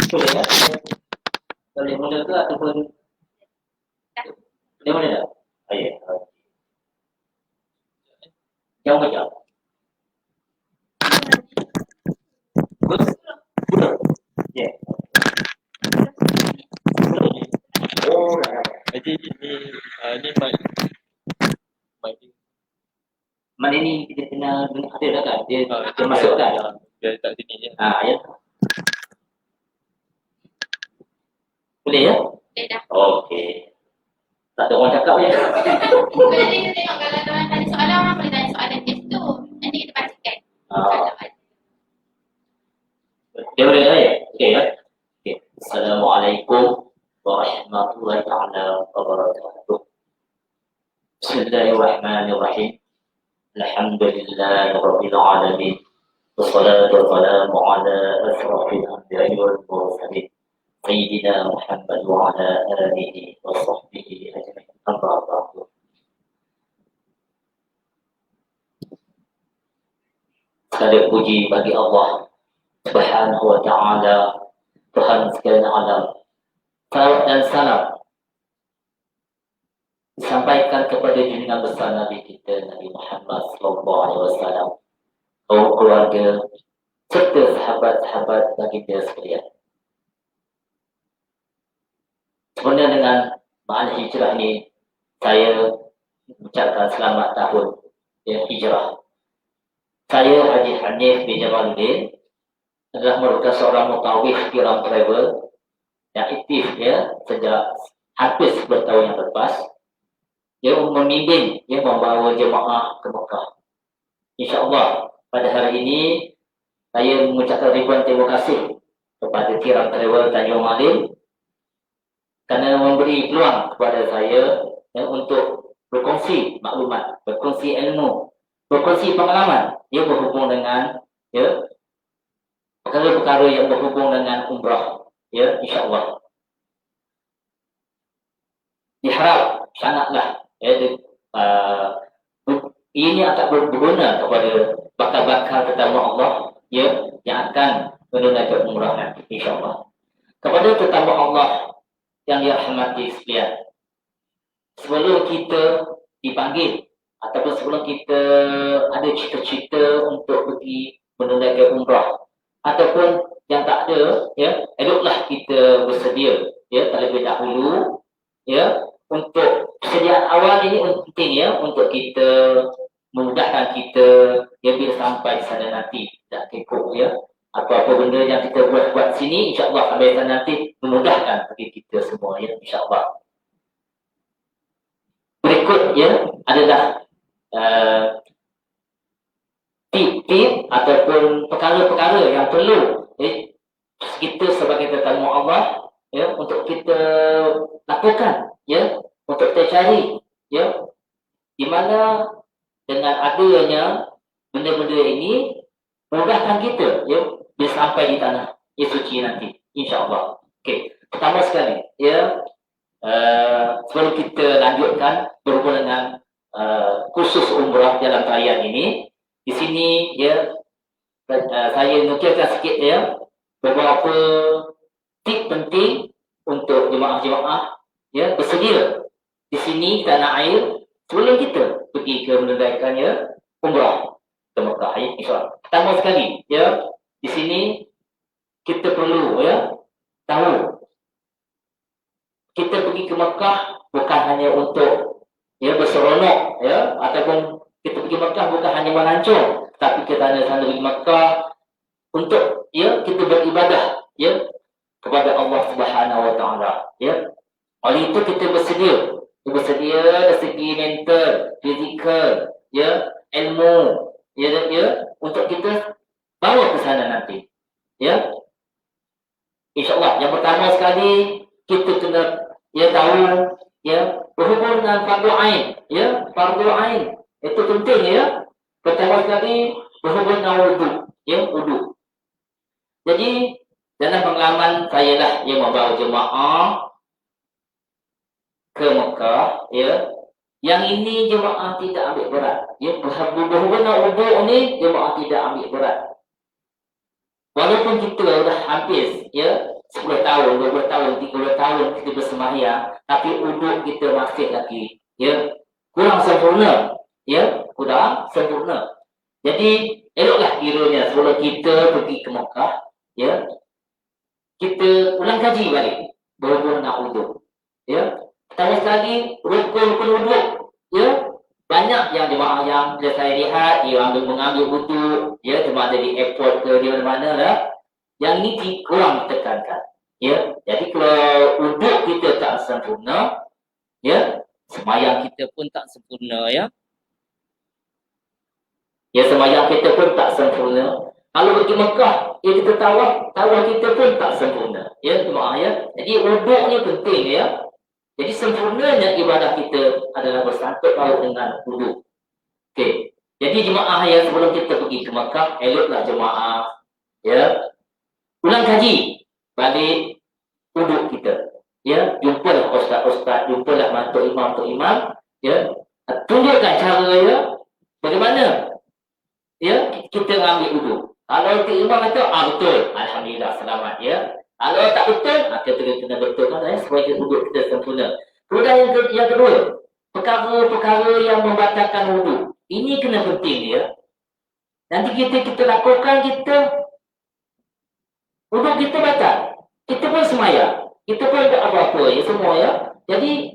Boleh kan? Boleh mula ke ataupun dia boleh tak? Ya. Jauh macam? Bulan? Ya. Oh, Jadi ni mana ni kita kena ada dah kan? Dia masuk kan? Dia letak sini je. Ya. Boleh ya? Boleh dah. Okey. Tak ada orang cakap je. Boleh kita tengok kalau tuan tanya soalan, orang boleh tanya soalan di situ. Nanti kita bacakan. Dia boleh dah ya? Okey ya? Okey. Assalamualaikum warahmatullahi wabarakatuh. Bismillahirrahmanirrahim. Alhamdulillahirabbil alamin. Wassalatu wassalamu ala asyrafil anbiya'i wal mursalin. Sayyidina Muhammad wa ala alihi wa sahbihi ajma'in. Amma ba'du. Segala puji bagi Allah Subhanahu wa ta'ala, Tuhan sekalian alam. Salawat dan salam disampaikan kepada junjungan besar Nabi kita, Nabi Muhammad sallallahu alaihi wasallam, kaum keluarga serta sahabat-sahabat baginda sekalian. Sebenarnya dengan Ma'al Hijrah ini, saya mengucapkan selamat tahun hijrah. Saya Haji Hanif bin Jamaluddin adalah merupakan seorang mutawif kiram travel yang aktif sejak hampir 10 tahun yang lepas. Dia memimpin, membawa jemaah ke Mekah. InsyaAllah pada hari ini saya mengucapkan ribuan terima kasih kepada kiram travel Tanjung Malim kerana memberi peluang kepada saya untuk berkongsi maklumat, berkongsi ilmu, berkongsi pengalaman berhubung dengan perkara-perkara yang berhubung dengan umrah, insya-Allah. Diharap sangatlah ini akan berguna kepada bakal-bakal tetamu Allah yang akan menunaikan umrah nanti, insya-Allah. Kepada tetamu Allah yang dirahmati sekalian, sebelum kita dipanggil ataupun sebelum kita ada cita-cita untuk pergi menunaikan umrah ataupun yang tak ada, eloklah kita bersedia terlebih dahulu untuk persediaan awal ini penting untuk kita memudahkan kita bila sampai di sana nanti tak kekok apa-apa benda yang kita buat sini, insya-Allah sampai sana nanti memudahkan bagi kita semua insya-Allah. Berikut adalah tip-tip ataupun perkara-perkara yang perlu kita sebagai tetamu Allah untuk kita lakukan, untuk kita cari di mana dengan adanya benda-benda ini mudahkan kita bila sampai di tanah suci nanti, insya-Allah. Okey, pertama sekali sebelum kita lanjutkan berhubung dengan khusus umrah dalam tarian ini, di sini saya nukilkan sikit beberapa tip penting untuk jemaah-jemaah bersedia di sini tanah air sebelum kita pergi ke menunaikan umrah ke Mekah, insya-Allah. Pertama sekali di sini kita perlu tahu kita pergi ke Mekah bukan hanya untuk berseronok ataupun kita pergi Mekah bukan hanya melancong, tapi kita hanya pergi Mekah untuk kita beribadah kepada Allah Subhanahu wa taala. Oleh itu kita bersedia dari segi mental, fizikal, ilmu, untuk kita bawa ke sana nanti. InsyaAllah yang pertama sekali kita kena tahu berhubung dengan fardu ain, fardu ain itu penting pertama sekali berhubung dengan wudu, Jadi dalam pengalaman saya lah membawa jemaah ke Mekah Yang ini jemaah tidak ambil berat. Ya, berhubungan wuduk ni jemaah tidak ambil berat. Walaupun kita dah hampir ya 10 tahun, 20 tahun, 30 tahun kita bersembahyang, tapi wuduk kita masih lagi ya kurang sempurna. Ya, kurang sempurna. Jadi eloklah kiranya sebelum kita pergi ke Mekah, ya, kita ulang kaji balik berhubung dengan wuduk. Ya, tanya sekali rukun-rukun wuduk. Ya, banyak yang jemaah yang bila saya lihat dia mengambil wuduk, ya, jemaah ada di airport ke di mana-mana lah. Yang ini kurang ditekankan. Ya, jadi kalau wuduk kita tak sempurna, ya, sembahyang kita pun tak sempurna, ya. Ya, sembahyang kita pun tak sempurna. Kalau pergi Mekah, ya kita tawaf kita pun tak sempurna. Ya, jemaah ya. Jadi wuduk ni penting, ya. Jadi sempurnanya ibadah kita adalah bersangkut paut dengan wuduk. Okey. Jadi jemaah ya, sebelum kita pergi ke Mekah, eloklah jemaah ya ulang kaji balik wuduk kita. Ya, jumpalah ustaz-ustaz, jumpalah mantuk imam, ya. Tunjukkan cara ya bagaimana ya kita ambil wuduk. Kalau imam kata betul, alhamdulillah selamat ya. Kalau tak betul, kita kena betulkan ya supaya wuduk kita sempurna. Kemudian yang kedua, perkara-perkara yang membatalkan wuduk. Ini kena penting ya. Nanti kita lakukan wuduk kita batal. Kita pun semaya. Kita pun tak apa-apa ya semua ya. Jadi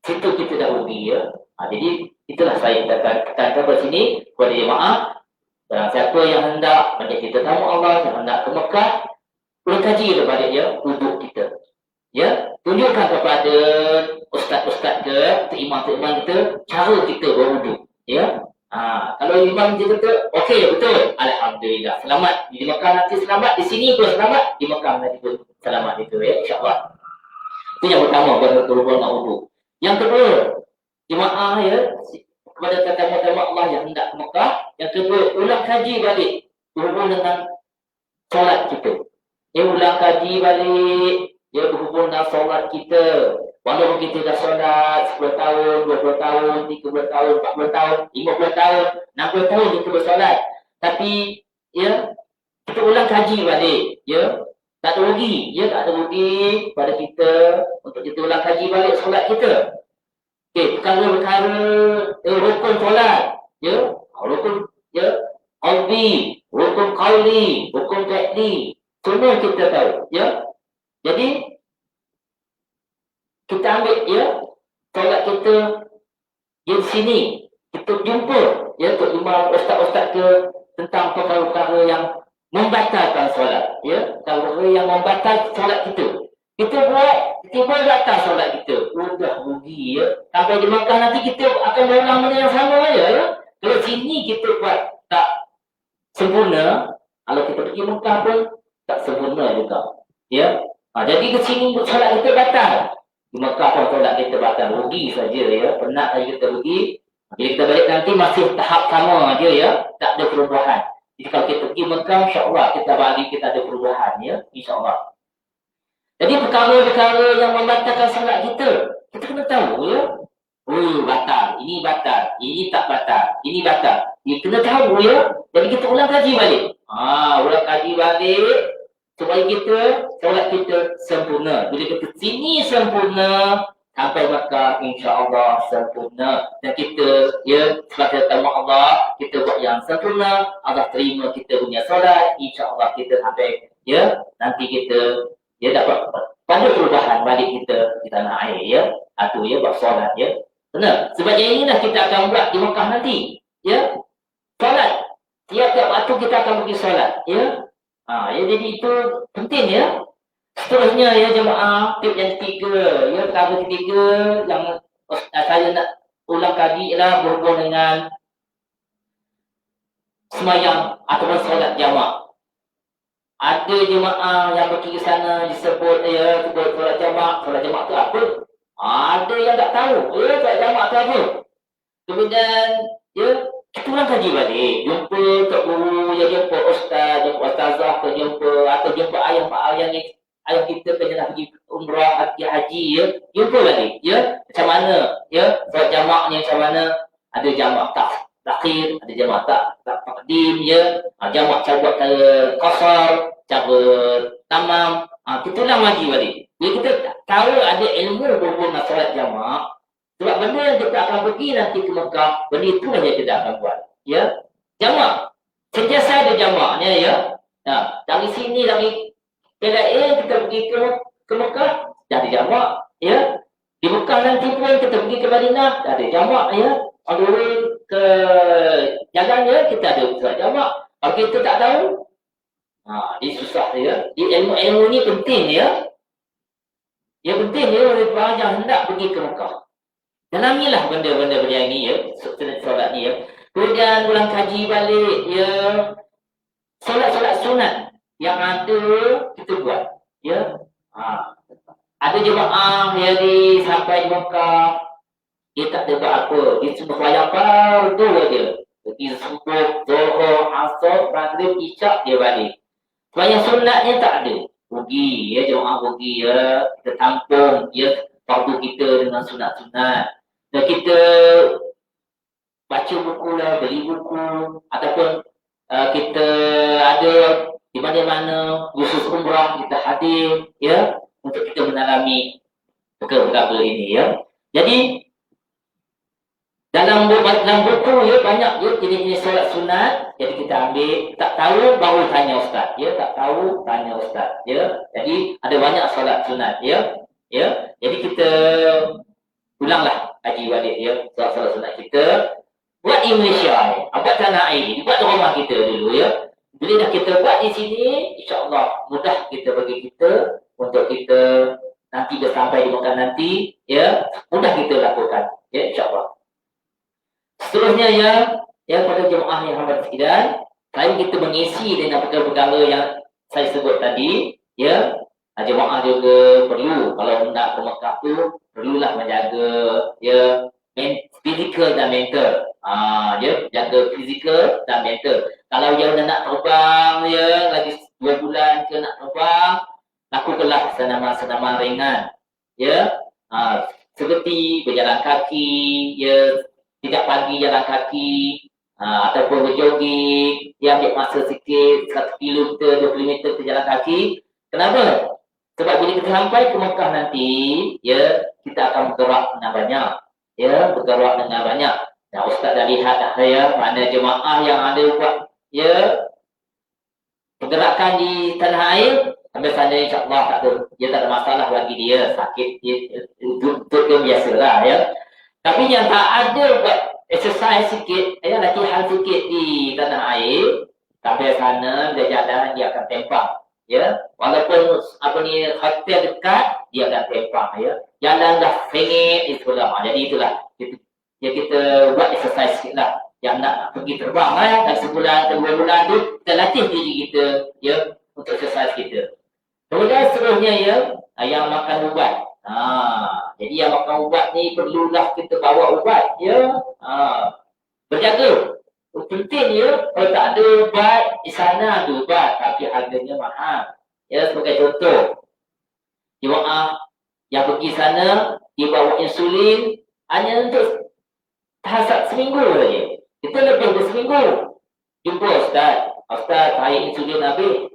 situ kita dah rugi ya. Jadi itulah saya katakan kat sini kepada jemaah. Siapa yang hendak menjadi tetamu Allah, yang hendak ke Mekah, perlu kaji kepada ya wuduk kita. Ya, tunjukkan kepada ustaz-ustaz ke imam-imam kita cara kita berwuduk. Ya. Kalau imam dia kata, okey betul, alhamdulillah, selamat di Mekah nanti selamat, di sini pun selamat, di Mekah nanti pun selamat itu ya, insya-Allah. Itu yang pertama berhubungan dengan wuduk. Yang kedua, jemaah ya kepada tetamu-tetamu Allah yang hendak ke Mekah, yang kedua ulang kaji balik berhubung dengan solat kita. Ya, ulang kaji balik ya berhubung dengan solat kita. Walaupun kita dah solat 10 tahun, 20 tahun, 30 tahun, 40 tahun, 50 tahun, 60 tahun kita bersolat. Tapi ya kita ulang kaji balik ya. Tak ada rugi, ya tak ada rugi pada kita untuk kita ulang kaji balik solat kita. Okey, perkara-perkara rukun solat, ya, rukun ya, qalbi, rukun qauli, rukun fi'li, semua kita tahu, ya. Jadi kita ambil ya solat kita di sini, kita jumpa ya Tok Imam, ustaz-ustaz ke tentang perkara-perkara yang membatalkan solat, ya, perkara yang membatalkan solat kita. Kita buat, tiba batal solat kita. Udah rugi ya. Sampai di Mekah nanti kita akan berulang benda yang sama aja ya. Kalau sini kita buat tak sempurna, kalau kita pergi Mekah pun tak sempurna juga. Ya. Jadi ke sini solat kita batal. Di Mekah pun solat kita batal. Rugi saja ya. Penat saja kita rugi. Bila kita balik nanti masih tahap sama aja ya. Tak ada perubahan. Jadi kalau kita pergi Mekah, insya-Allah kita balik kita ada perubahan ya. Insya-Allah. Jadi perkara-perkara yang membatalkan solat kita kena tahu ya. Batal, ini tak batal, ini batal. Ini kena tahu ya. Jadi kita ulang kaji balik. Ulang kaji balik supaya kita solat kita sempurna. Bila kita sini sempurna, sampai Mekah insya-Allah sempurna. Dan kita ya sebagai tamu Allah, kita buat yang sempurna, Allah terima kita punya solat, insya-Allah kita sampai ya nanti kita dia dapat pada perubahan balik kita di tanah air ya. Atau ya buat solat ya. Benar. Sebab yang inilah kita akan buat di Mekah nanti. Ya. Solat. Tiap-tiap waktu kita akan pergi solat ya. Ya jadi itu penting ya. Seterusnya ya jemaah, tip yang ketiga ya, perkara ketiga yang saya nak ulang kaji ialah berhubung dengan sembahyang ataupun solat jamak. Ada jemaah yang pergi ke sana disebut ya sebut solat jamak tu apa? Ada yang tak tahu ya solat jamak tu apa. Kemudian ya kita ulang kaji balik, jumpa tok guru, ya jumpa ustaz, jumpa ustazah, jumpa ayah pak ayah ayah kita kena pergi umrah, pergi haji, ya, jumpa balik, ya, macam mana, ya, solat jamaknya macam mana, ada jamak tak takhir, ada jamak tak takdim, ya, jamak cara qasar, cara tamam, kita ulang lagi balik. Jadi kita tahu ada ilmu berhubung dengan solat jamak, sebab benda yang kita akan pergi nanti ke Mekah, benda itu yang kita akan buat, ya, jamak, sentiasa ada jamaknya, ya. Dari sini, dari KLIA kita pergi ke Mekah, dah ada jamak, ya. Di Mekah nanti pun kita pergi ke Madinah, dah ada jamak, ya. On the way ke jalan, ya, kita ada solat jamak. Kalau kita tak tahu, dia susah, ya. Ilmu ni penting, ya. Ya penting, ya, oleh para yang hendak pergi ke Mekah. Dalamilah benda-benda ini, ya, solat ni, ya. Kemudian ulang kaji balik, ya. Solat-solat sunat yang ada kita buat, ya. Ada jemaah yang sampai di Mekah, dia tak ada buat apa, dia cuma sembahyang fardu aja. Pergi subuh, zuhur, asar, maghrib, isyak, dia balik. Sembahyang sunatnya tak ada. Rugi, ya, jemaah rugi, ya. Kita tampung, ya, fardu kita dengan sunat-sunat. Dan kita baca buku lah, beli buku, ataupun kita ada di mana-mana khusus umrah kita hadir, ya, untuk kita mendalami perkara-perkara ini, ya. Jadi dalam buku, ya, banyak, ya, jenis-jenis solat sunat. Jadi kita ambil, tak tahu baru tanya ustaz, ya, tak tahu tanya ustaz, ya. Jadi ada banyak solat sunat, ya, ya. Jadi kita ulanglah haji balik, ya, solat sunat kita. Buat di Malaysia, buat tanah air, buat di rumah kita dulu, ya. Bila dah kita buat di sini, insya-Allah mudah kita bagi kita untuk kita nanti dah sampai di Mekah nanti, ya, mudah kita lakukan, ya, insya-Allah. Seterusnya, ya, pada jemaah yang hormat sekalian, selain kita mengisi dengan perkara-perkara yang saya sebut tadi, ya, jemaah juga perlu kalau nak ke Mekah tu perlulah menjaga, ya, fizikal dan mental. Dia jaga fizikal dan mental. Kalau dia nak terbang, ya, lagi 2 bulan ke nak terbang, lakukanlah senaman-senaman ringan, ya. Seperti berjalan kaki, ya, tidak pagi jalan kaki, ataupun berjoging, ya, ambil masa sikit, 1 kilometer, 2 kilometer ke jalan kaki. Kenapa? Sebab bila kita sampai ke Mekah nanti, ya, kita akan bergerak dengan banyak, ya, bergerak dengan banyak. Nah, ustaz dah lihat dah, ya, mana jemaah yang ada buat, ya, pergerakan di tanah air, sampai sana insya-Allah tak ada, dia tak ada masalah bagi dia, sakit dia untuk dia biasalah, ya. Tapi yang tak ada buat exercise sikit, ya, latihan sikit di tanah air, sampai sana dia jalan dia akan tempang, ya. Walaupun hotel dekat, dia akan tempang, ya. Jalan dah sengit itulah. Jadi itulah kita buat exercise sikit lah. Yang nak pergi terbang, dan sebulan ke 2 bulan tu kita latih diri kita, ya, untuk exercise kita. Kemudian seterusnya, ya, yang makan ubat. Jadi yang makan ubat ni perlulah kita bawa ubat, ya. Berjaga. Penting, ya, kalau tak ada ubat, di sana ada ubat tapi harganya mahal. Ya, sebagai contoh, jemaah yang pergi sana, dia bawa insulin hanya untuk tahap seminggu saja. Kita lebih dari seminggu. Jumpa ustaz, saya insulin habis.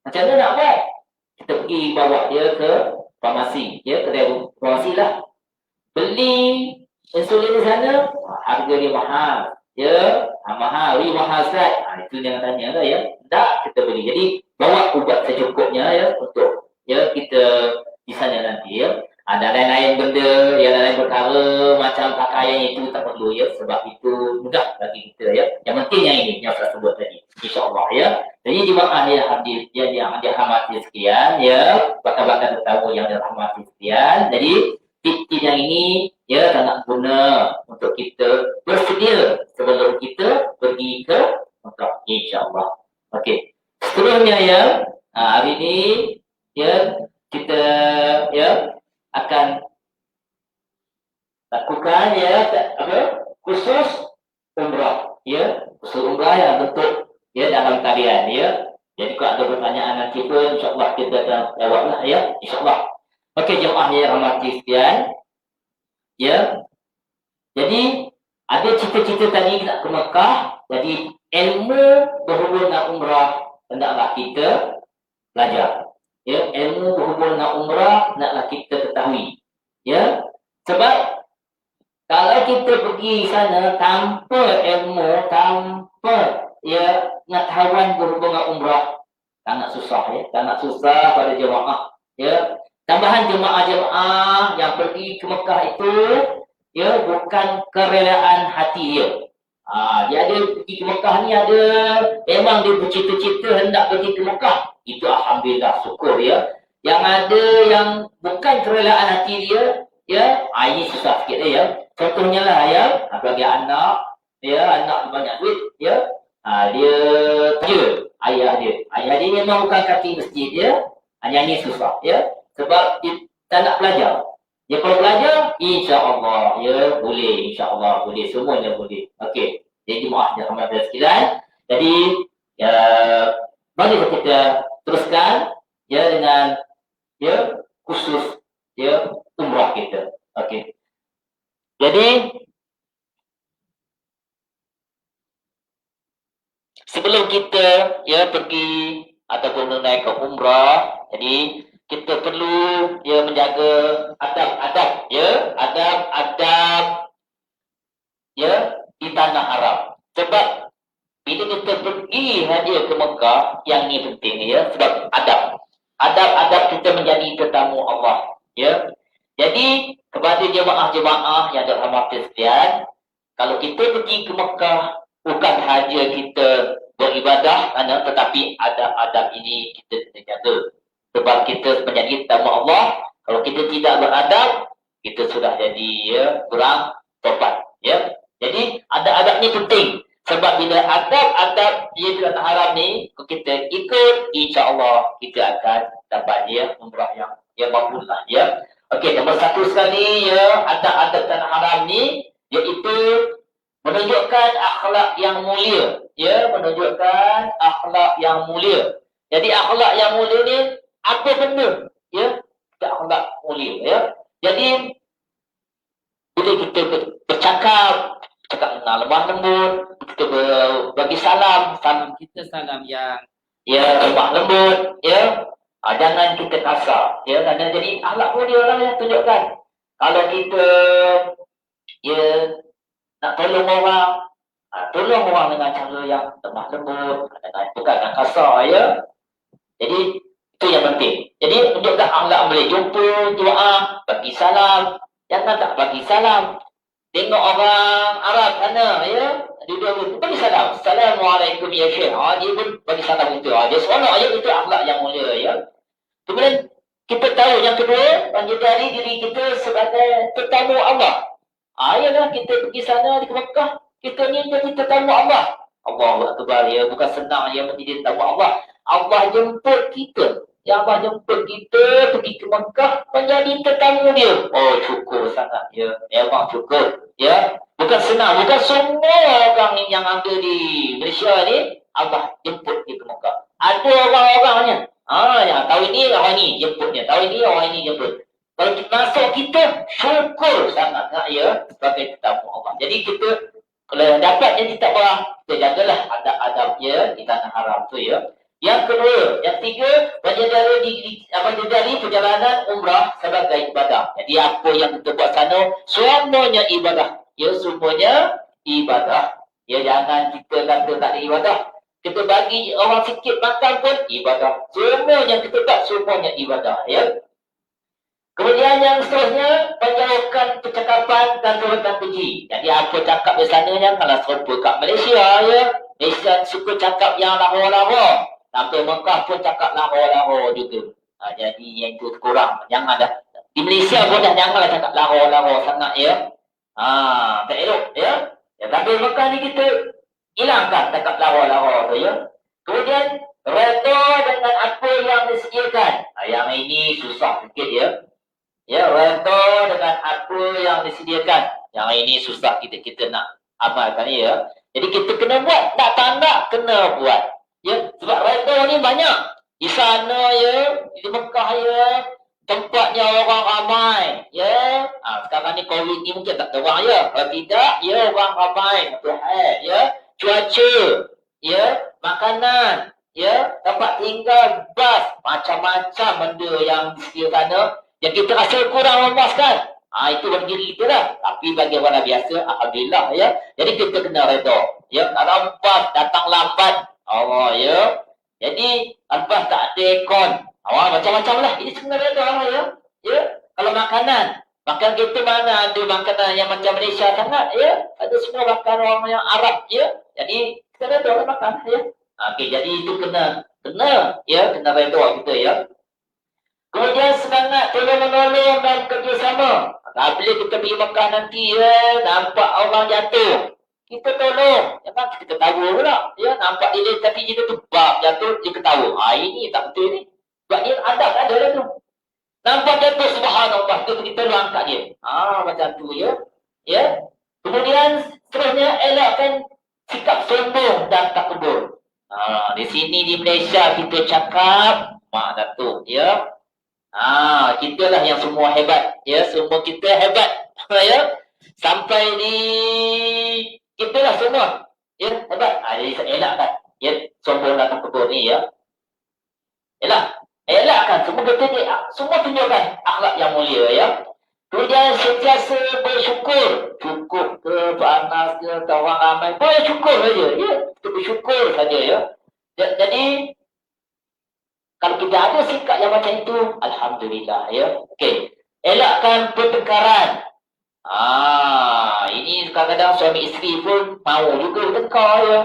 Macam mana nak buat? Kita pergi bawa dia ke farmasi, ya, kedai farmasi lah. Beli insulin di sana, harga dia mahal, ya, mahal ustaz. Itu yang tanya lah, ya. Tak, kita beli. Jadi bawa ubat secukupnya, ya, untuk, ya, kita di sana nanti, ya. Ada lain-lain benda, ya, lain perkara macam pakaian itu tak perlu, ya, sebab itu mudah bagi kita, ya. Yang penting yang ini yang saya sebut tadi, insya-Allah, ya. Jadi jemaah yang hadir, ya, yang dirahmati sekian, ya, bakal-bakal tetamu yang dirahmati sekian. Jadi tip-tip yang ini, ya, sangat guna untuk kita bersedia sebelum kita pergi ke Mekah, insya-Allah. Okey. Seterusnya, ya, hari ini, ya, kita, ya, akan lakukan, ya, khusus umrah, ya, khusus umrah yang bentuk, ya, dalam talian, ya. Jadi kalau ada pertanyaan nanti pun insya-Allah kita akan lewatlah ya, insya-Allah. Okey, jemaah yang rahmati sekalian. Ya. Jadi ada cita-cita tadi nak ke Mekah, jadi ilmu berhubung dengan umrah hendaklah kita belajar. Ya, ilmu berhubung dengan umrah hendaklah kita ketahui. Ya. Sebab kalau kita pergi sana tanpa ilmu, tanpa ya pengetahuan berhubung dengan umrah, sangat susah ya, sangat susah pada jemaah. Ya, tambahan jemaah-jemaah yang pergi ke Mekah itu, ya bukan kerelaan hati dia. Dia ada pergi ke Mekah ni ada, memang dia bercita-cita hendak pergi ke Mekah. Itu alhamdulillah, syukur ya. Yang ada yang bukan kerelaan hati dia, ya, ini susah sikit ya. Contohnya lah ya, bagi anak, ya anak banyak duit, ya. Dia kerja, ayah dia memang bukan kaki masjid dia, hanya ini susah ya, sebab dia tak nak belajar. Dia kalau belajar, insya-Allah ya boleh, insya-Allah boleh, semuanya boleh. Okey, jadi maaf jangan ramai sekalian. Jadi ya mari kita teruskan ya dengan ya khusus ya umrah kita. Okey. Jadi sebelum kita ya pergi ataupun naik ke umrah, jadi kita perlu ya menjaga adab-adab ya, adab-adab ya di tanah haram. Sebab bila kita pergi haji ke Mekah, yang ni penting ya, sebab adab. Adab-adab kita menjadi tetamu Allah ya. Jadi kepada jemaah-jemaah yang dirahmati sekalian, kalau kita pergi ke Mekah bukan sahaja kita beribadah, tetapi adab-adab ini kita kena jaga. Sebab kita menjadi tetamu Allah, kalau kita tidak beradab, kita sudah jadi ya kurang tobat ya. Jadi adab-adab ni penting. Sebab bila adab-adab dia tanah haram ni kita ikut, insya-Allah kita akan dapat dia umrah yang mabrur lah ya. Okey, nombor satu sekali ya, adab-adab tanah haram ni iaitu menunjukkan akhlak yang mulia, ya, menunjukkan akhlak yang mulia. Jadi akhlak yang mulia ni apa benda? Ya, akhlak mulia ya. Jadi bila kita bercakap, cakap dengan lemah lembut, kita bagi salam kita salam yang ya lemah lembut, ya. Jangan kita kasar, ya. Dan jadi akhlak mulia orang yang tunjukkan. Kalau kita ya nak tolong orang dengan cara yang lemah lembut, bukan dengan kasar ya. Jadi itu yang penting. Jadi tunjukkan akhlak boleh jumpa, doa, bagi salam, jangan tak bagi salam. Tengok orang Arab sana ya, dia bagi salam. Assalamualaikum ya Syekh. Dia pun bagi salam itu. Dia seronok ya, itu akhlak yang mulia ya. Kemudian kita tahu yang kedua, menjadi diri kita sebagai tetamu Allah. Yalah kita pergi sana di Mekah, kita ni jadi tetamu Allah. Allahu Akbar ya, bukan senang ya menjadi tetamu Allah. Allah jemput kita. Ya Allah jemput kita pergi ke Mekah menjadi tetamu dia. Oh syukur sangat ya. Memang syukur ya. Bukan senang, bukan semua orang yang ada di Malaysia ni Allah jemput dia ke Mekah. Ada orang-orangnya. Yang tahu ini orang ni jemputnya, tahu ini orang ini jemput. Kalau kita masuk kita syukur sangat ya sebagai tetamu Allah. Jadi kita kalau dapat yang tak apa, kita jagalah adab-adabnya di tanah haram tu ya. Yang kedua, yang tiga, dari perjalanan umrah sebagai ibadah. Jadi apa yang kita buat sana, semuanya ibadah. Ya, semuanya ibadah. Ya, jangan kita kata tak ada ibadah. Kita bagi orang sikit makan pun ibadah. Semua yang kita buat, semuanya ibadah. Ya. Kemudian yang seterusnya, menjauhkan percakapan dan turutkan puji. Jadi apa cakap di sana yang kalau serupa kat Malaysia ya. Malaysia suka cakap yang lara-lara. Sampai Mekah pun cakap lara-lara juga. Jadi yang itu kurang. Jangan dah. Di Malaysia pun dah janganlah cakap lara-lara sangat ya. Tak elok ya. Sampai Mekah ni kita hilangkan cakap lara-lara tu ya. Kemudian reda dengan apa yang disediakan. Yang ini susah sikit ya. Ya, reda dengan apa yang disediakan. Yang ini susah kita nak amalkan ya. Jadi kita kena buat, nak tak nak kena buat. Ya, sebab reda ni banyak. Di sana ya, di Mekah ya, tempatnya orang ramai ya. Sekarang ni COVID ni mungkin tak ada orang ya. Kalau tidak ya orang ramai. Ya, cuaca ya, makanan ya, tempat tinggal, bas, macam-macam benda yang disediakan sana yang kita rasa kurang memuaskan. Itu bagi diri kita lah. Tapi bagi orang biasa, alhamdulillah ya. Jadi kita kena redha. Ya, kalau bas datang lambat, Allah ya. Jadi bas tak ada aircon. Macam-macam lah. Ini sebenarnya redha lah ya. Ya, kalau makanan kita mana ada makanan yang macam Malaysia sangat ya. Ada semua makan orang yang Arab ya. Jadi kita redha lah makan ya. Okey, jadi itu kena ya, kena redha kita ya. Kemudian semangat tolong-menolong dan kerjasama. Bila kita pergi Mekah nanti ya, nampak orang jatuh, kita tolong. Jangan kita ketawa pula. Ya, nampak dia tapi kita tu jatuh, dia ketawa. Ini tak betul ni. Sebab dia adab ada lah tu. Nampak jatuh, subhanallah, tu kita tolong angkat dia. Macam tu ya. Ya. Kemudian seterusnya elakkan sikap sombong dan takabur. Di sini di Malaysia kita cakap mak datuk ya. Kita lah yang semua hebat ya, semua kita hebat ya. Sampai di kita lah semua ya hebat. Jadi elakkan ya sombong dan takabur ni ya. Elakkan semua kita ni, semua tunjukkan akhlak yang mulia ya. Kemudian sentiasa bersyukur, cukup ke panas ke orang ramai, bersyukur saja ya. Kita bersyukur saja ya. Jadi kalau kita ada sikap yang macam itu, alhamdulillah ya. Okey. Elakkan pertengkaran. Ini kadang-kadang suami isteri pun mau juga bertengkar ya.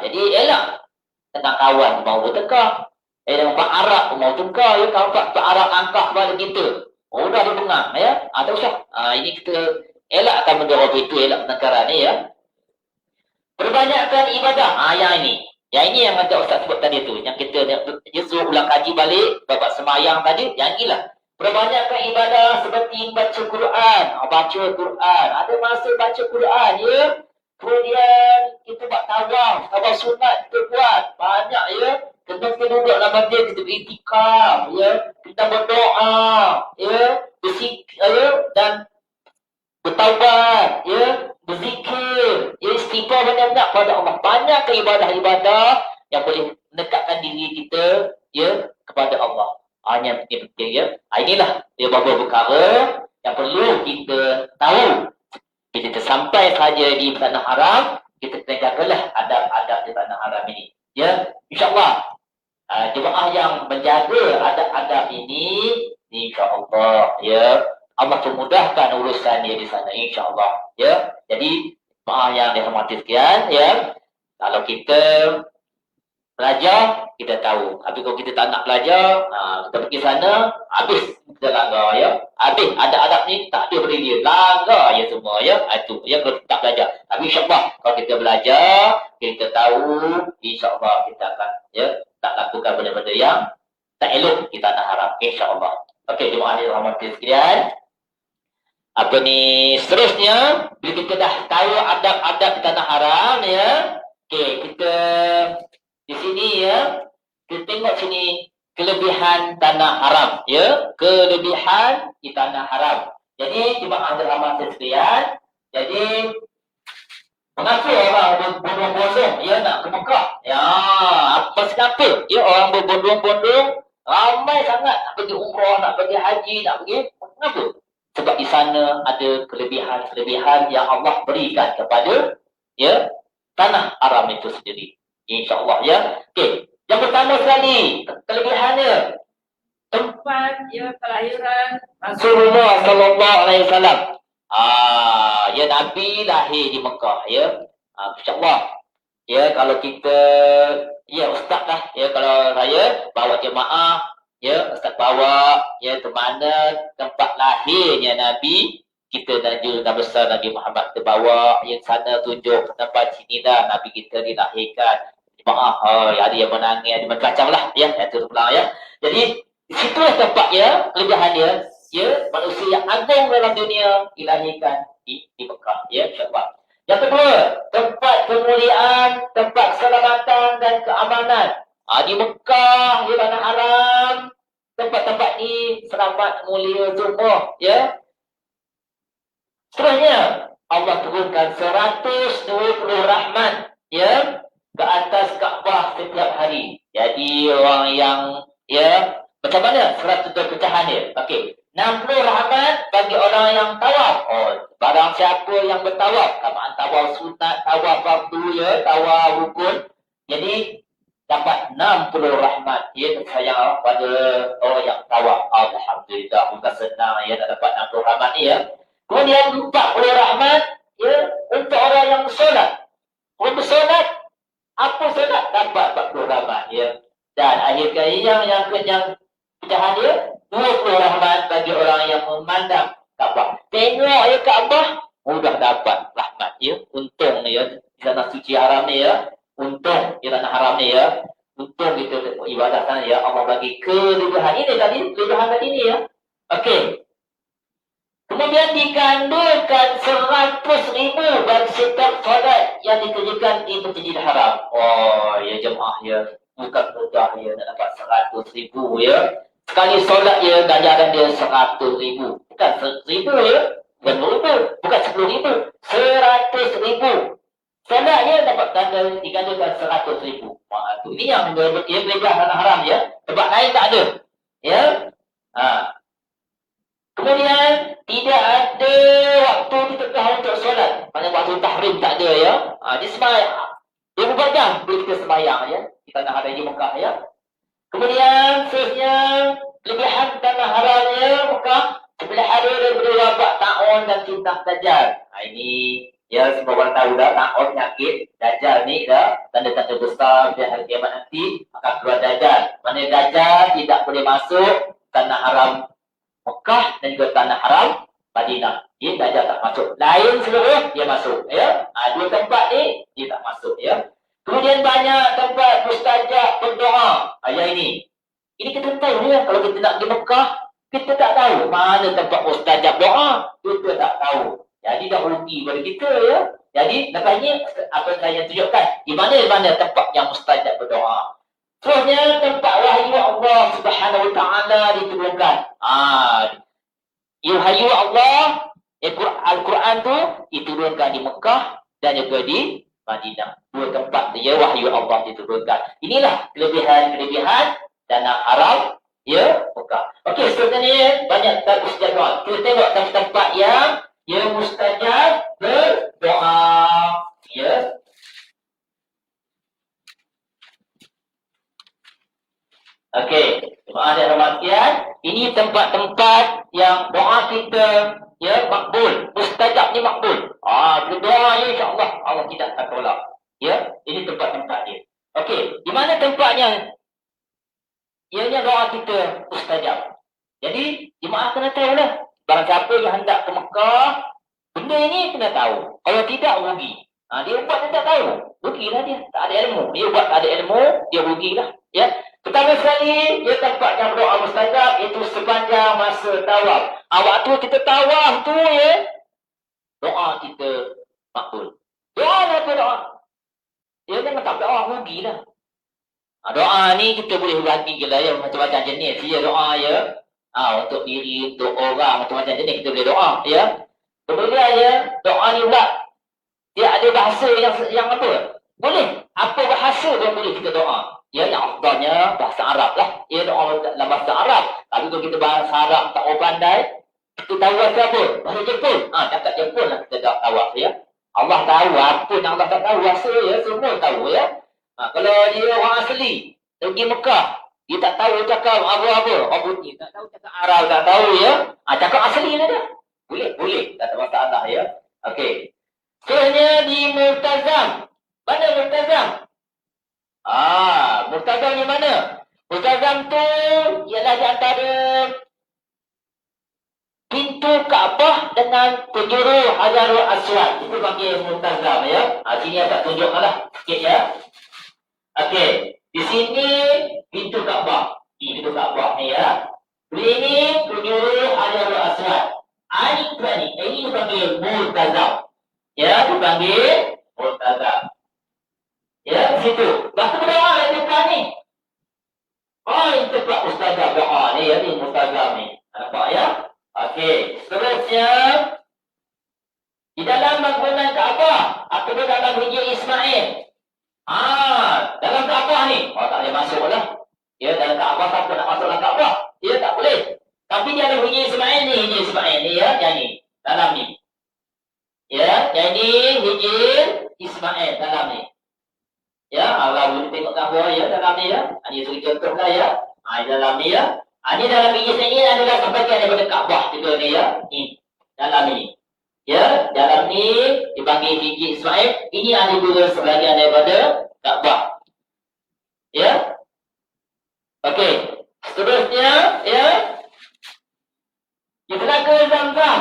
Jadi elak tentang kawan mau bertengkar. Pak Arab pun mau bertengkar ya. Kalau Pak Arab angkat balik kita, dah dia dengar ya. Tak usah. Ini kita elakkan benda apa itu, elak pertengkaran ni ya. Perbanyakkan ibadah. Yang ini. Yang ini yang ada Ustaz sebut tadi tu. Yang kita suruh ulang kaji balik. Bapak semayang tadi. Yang inilah. Perbanyakkan ibadah seperti baca Quran. Baca Quran. Ada masa baca Quran ya. Kemudian kita buat tawaf. Tawaf sunat kita buat. Banyak ya. Kita duduk dalam masjid. Kita beritikaf ya. Kita berdoa. Ya. Bersikir ya. Dan bertaubat ya. Berzikir, ya, istighfar banyak-banyak pada Allah. Banyak ibadah-ibadah yang boleh mendekatkan diri kita ya kepada Allah. Yang penting ya. Inilah dia beberapa perkara yang perlu kita tahu. Bila kita sampai saja di tanah haram, kita kena jagalah adab-adab di tanah haram ini. Ya, insya-Allah jemaah yang menjaga adab-adab ini, insya-Allah ya, Allah memudahkan urusan dia di sana insya-Allah ya. Jadi maaf yang dihormati sekian ya. Kalau kita belajar kita tahu. Tapi kalau kita tak nak belajar, kita pergi sana habis kita langgar ya. Habis adab-adab ni tak ada beri dia. Langgar ya semua ya. Itu ya kalau tak belajar. Tapi insya-Allah kalau kita belajar, kita tahu insya-Allah kita akan ya tak lakukan benda-benda yang tak elok di tanah haram insya-Allah. Okey, jemaah yang dihormati sekalian. Seterusnya bila kita dah tahu adab-adab di tanah haram ya. Okey, kita di sini ya. Kita tengok sini kelebihan tanah haram ya. Kelebihan di tanah haram. Jadi jemaah dirahmati sekalian. Jadi mengapa orang berbondong-bondong ya nak ke Mekah? Ya, apa? Ya orang berbondong-bondong ramai sangat nak pergi umrah, nak pergi haji, nak pergi. Kenapa? Sebab di sana ada kelebihan-kelebihan yang Allah berikan kepada ya tanah haram itu sendiri. InsyaAllah ya. Okey. Yang pertama sekali, kelebihannya tempat ya kelahiran Rasulullah sallallahu alaihi wasallam. Ya Nabi lahir di Mekah ya. InsyaAllah. Ya kalau kita ya ustaz lah ya, kalau saya bawa jemaah ya, ustaz bawa ya ke mana tempat lahirnya Nabi, kita dan besar Nabi Muhammad kita bawa ya sana, tunjuk tempat sini dah Nabi kita dilahirkan. Maaf, ada yang menangis, ada macam-macam lah ya, itu pulang ya. Jadi situlah tempat ya, kelebihan dia ya, manusia yang agung dalam dunia dilahirkan di Mekah ya, insya-Allah. Yang kedua, tempat kemuliaan, tempat keselamatan dan keamanan. Di Mekah, di tanah mulia semua, ya. Seterusnya Allah turunkan 120 rahmat, ya, ke atas Kaabah setiap hari. Jadi orang yang, ya, macam mana 100 pecahan dia? Okey, 60 rahmat bagi orang yang tawaf. Oh, barang siapa yang bertawaf, kamaan tawaf sunat, tawaf fardu, ya, tawaf rukun. Jadi dapat 60 rahmat. Ya, sayang pada orang yang tawaf. Alhamdulillah, bukan senang ya nak dapat 60 rahmat ni, ya. Kemudian 40 rahmat, ya, untuk orang yang bersolat. Orang bersolat, apa solat? Dapat 40 rahmat, ya. Dan akhir kali yang pecahan dia, 20 rahmat bagi orang yang memandang Kaabah. Tengok ya Kaabah, mudah dapat rahmat, ya. Untung ya, di tanah suci haram ni, ya. Untung di tanah haram ni, ya. Untung kita ibadah sana, ya. Allah bagi kelebihan ini tadi, kelebihan tadi ni, ya. Okey. Kemudian dikandungkan 100,000 bagi setiap solat yang dikerjakan di Masjidil Haram. Oh, ya jemaah, ya. Bukan mudah, ya, nak dapat 100,000, ya. Sekali solat, ya, ganjaran dia 100,000. Bukan 1,000, ya. Bukan 1,000. Bukan 10,000. 100,000. Solatnya dapat dikandungkan 100,000. Wah, tu. Ini yang kelebihan tanah haram, ya. Tempat lain tak ada. Ya. Kemudian tidak ada waktu ditetapkan untuk solat. Maksudnya waktu tahrim tak ada, ya. Dia sembahyang 24 jam boleh kita sembahyang, ya. Di tanah haram di Mekah, ya. Kemudian seterusnya kelebihan tanah haramnya Mekah 11 hari daripada wabak ta'un dan fitnah dajjal. Ini, ya, semua orang tahu dah, ta'un penyakit dajjal ni dah tanda-tanda besar di hari kiamat nanti akan keluar dajjal. Mana dajjal tidak boleh masuk tanah haram Mekah dan juga tanah haram Madinah. Dia dajjal tak masuk. Lain seluruh dia masuk, ya. Dua tempat ni dia tak masuk, ya. Kemudian banyak tempat mustajab berdoa. Yang ini. Ini kita tahu, ya. Kalau kita nak pergi Mekah, kita tak tahu mana tempat mustajab doa. Kita tak tahu. Jadi dah rugi pada kita, ya. Jadi lepas ni apa yang saya tunjukkan, di mana tempat yang mustajab berdoa. Seterusnya tempat wahyu Allah Subhanahu Wa Taala diturunkan. Wahyu Allah, Al-Quran tu diturunkan di Mekah dan juga di Madinah. Dua tempat dia wahyu Allah diturunkan. Inilah kelebihan-kelebihan tanah haram, ya, Mekah. Okey, seterusnya ni banyak tak mustajab. Kita tengok tempat-tempat yang mustajab berdoa, ya. Okey, jemaah dan rahmatian, ini tempat-tempat yang doa kita, ya, makbul. Mustajab ni makbul. Bila doa, ya, insya-Allah Allah tidak akan tolak. Ya, ini tempat-tempat dia. Okey, di mana tempatnya? Ianya doa kita mustajab. Jadi, jemaah kena tahu lah. Barang siapa yang hendak ke Mekah, benda ini kena tahu. Kalau tidak, rugi. Dia buat dia tak tahu. Rugilah dia. Tak ada ilmu. Dia buat tak ada ilmu, dia rugilah. Ya. Pertama sekali, dia tempat yang doa mustajab itu sepanjang masa tawaf. Waktu kita tawaf tu, ya, doa kita makbul. Doa apa doa? Ya, jangan tak doa, rugilah. Doa ni kita boleh bagi lah, ya, macam-macam jenis. Ya, doa, ya. Untuk diri, untuk orang, macam-macam jenis kita boleh doa, ya. Kemudian, ya, doa ni pula dia ada bahasa yang apa? Boleh. Apa bahasa yang boleh kita doa? Ya, yang afdalnya bahasa Arab lah. Ya, doa dalam bahasa Arab. Tapi kalau kita bahasa Arab tak orang pandai, kita tahu bahasa apa? Bahasa Jepun. Cakap Jepun lah kita tak tahu, ya. Allah tahu apa yang Allah tak tahu bahasa, ya. Semua tahu, ya. Kalau dia orang asli, pergi Mekah, dia tak tahu cakap apa-apa. Orang putih tak tahu cakap Arab, tak tahu, ya. Cakap asli lah dia. Boleh. Tak ada masalah, ya. Okey. Seterusnya di Multazam. Mana Multazam? Multazam ni mana? Multazam tu ialah di antara pintu Kaabah dengan penjuru Hajarul Aswad. Itu panggil Multazam, ya. Sini saya tunjukkanlah sikit, ya. Okey. Di sini pintu Kaabah. Ini pintu Kaabah ni, ya. Ini penjuru Hajarul Aswad. Ini dipanggil Multazam. Ya, dipanggil Multazam. Ya, di situ. Lepas tu berdoa yang depan ni. Ini tempat mustajab doa ni, ya, ni Multazam ni. Nampak, ya? kita dalam Hijri Ismail. Dalam Kaabah ni, tak boleh masuk lah. Ya, dalam Kaabah tak nak masuk dalam Kaabah. Ya, tak boleh. Tapi dia ada Hijri Ismail ni, ya, yang ni. Dalam ni. Ya, jadi Hijri Ismail dalam ni. Ya, Allah boleh tengok gambar ya dalam ni ya. Ini suri contoh lah ya. Dalam ni ya. Ini dalam Hijri Ismail adalah sebagian daripada Kaabah juga ni ya. Ni, dalam ni. Ya, dalam ni dipanggil Hijri Ismail. Ini ada juga sebagian daripada Kaabah. Ya. Okey. Seterusnya, ya. Di Telaga Zamzam.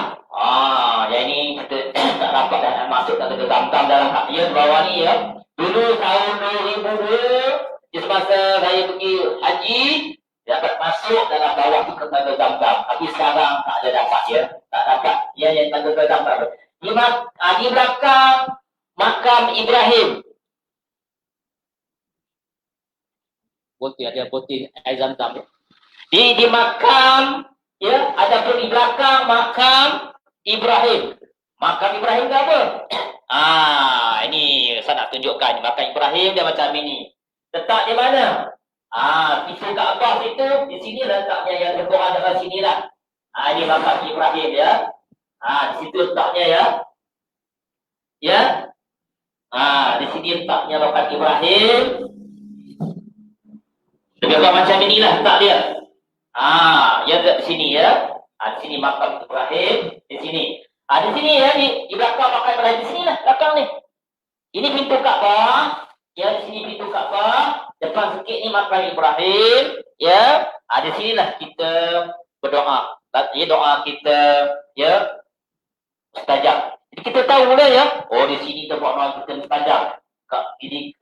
Yang ini kita tak dapat dah masuk Telaga Zamzam dalam hak dia bawah ni ya. Dulu tahun 2002, di semasa saya pergi haji, dapat masuk dalam bawah tu ke Telaga Zamzam. Tapi sekarang tak ada dapat ya. Tak dapat. Ya, yang Telaga Zamzam. Di belakang makam Ibrahim. Putih, ada putih air Zamzam. Di makam, ya, ada pun di belakang makam Ibrahim. Makam Ibrahim ke apa? Ini saya nak tunjukkan. Makam Ibrahim dia macam ini. Letak di mana? Pintu Kaabah itu, di sini letaknya yang berdoa dekat sini lah. Ini makam Ibrahim ya. Di situ letaknya ya. Ya. Di sini letaknya makam Ibrahim. Lebih kurang macam inilah letak dia. Ya di sini ya. Di sini makam Ibrahim. Di sini. Di sini ya. Di belakang makam Ibrahim. Di sini lah belakang ni. Ini pintu Kaabah. Ya, di sini pintu Kaabah. Depan sikit ni makam Ibrahim. Ya. Di sinilah kita berdoa. Ya, doa kita ya mustajab. Jadi kita tahu lah ya. Di sini tempat doa kita mustajab. Di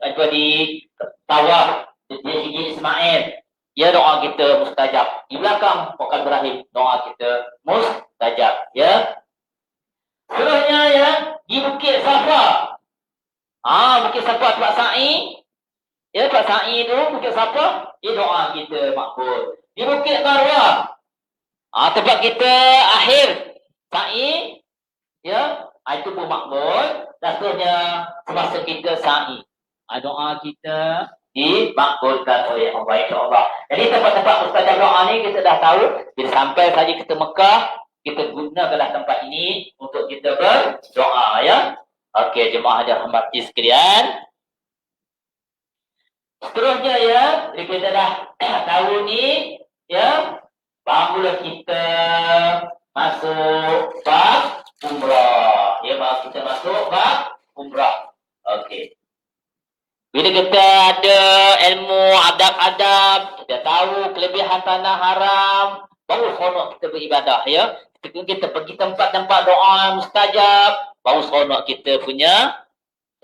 tawaf. Dia Hijri Ismail. Ya, doa kita mustajab. Di belakang makam Ibrahim, doa kita mustajab. Ya. Seterusnya ya, di Bukit Safa. Bukit Safa tempat sa'i. Ya, tempat sa'i tu Bukit Safa, doa kita makbul. Di Bukit Marwah. Tempat kita akhir sa'i. Ya, itu pun makbul. Dan seterusnya semasa kita sa'i. Doa kita dimakbulkan oleh Allah, insya-Allah. Jadi tempat-tempat mustajab doa ni kita dah tahu. Bila sampai saja kita Mekah, kita gunakanlah tempat ini untuk kita berdoa ya. Okey, jemaah dirahmati sekalian. Seterusnya ya, bila kita dah tahu ni ya, barulah kita masuk bab umrah. Ya, baru kita masuk bab umrah. Okey. Bila kita ada ilmu adab-adab, kita tahu kelebihan tanah haram, baru seronok kita beribadah ya. Kita pergi tempat-tempat doa mustajab, baru seronok kita punya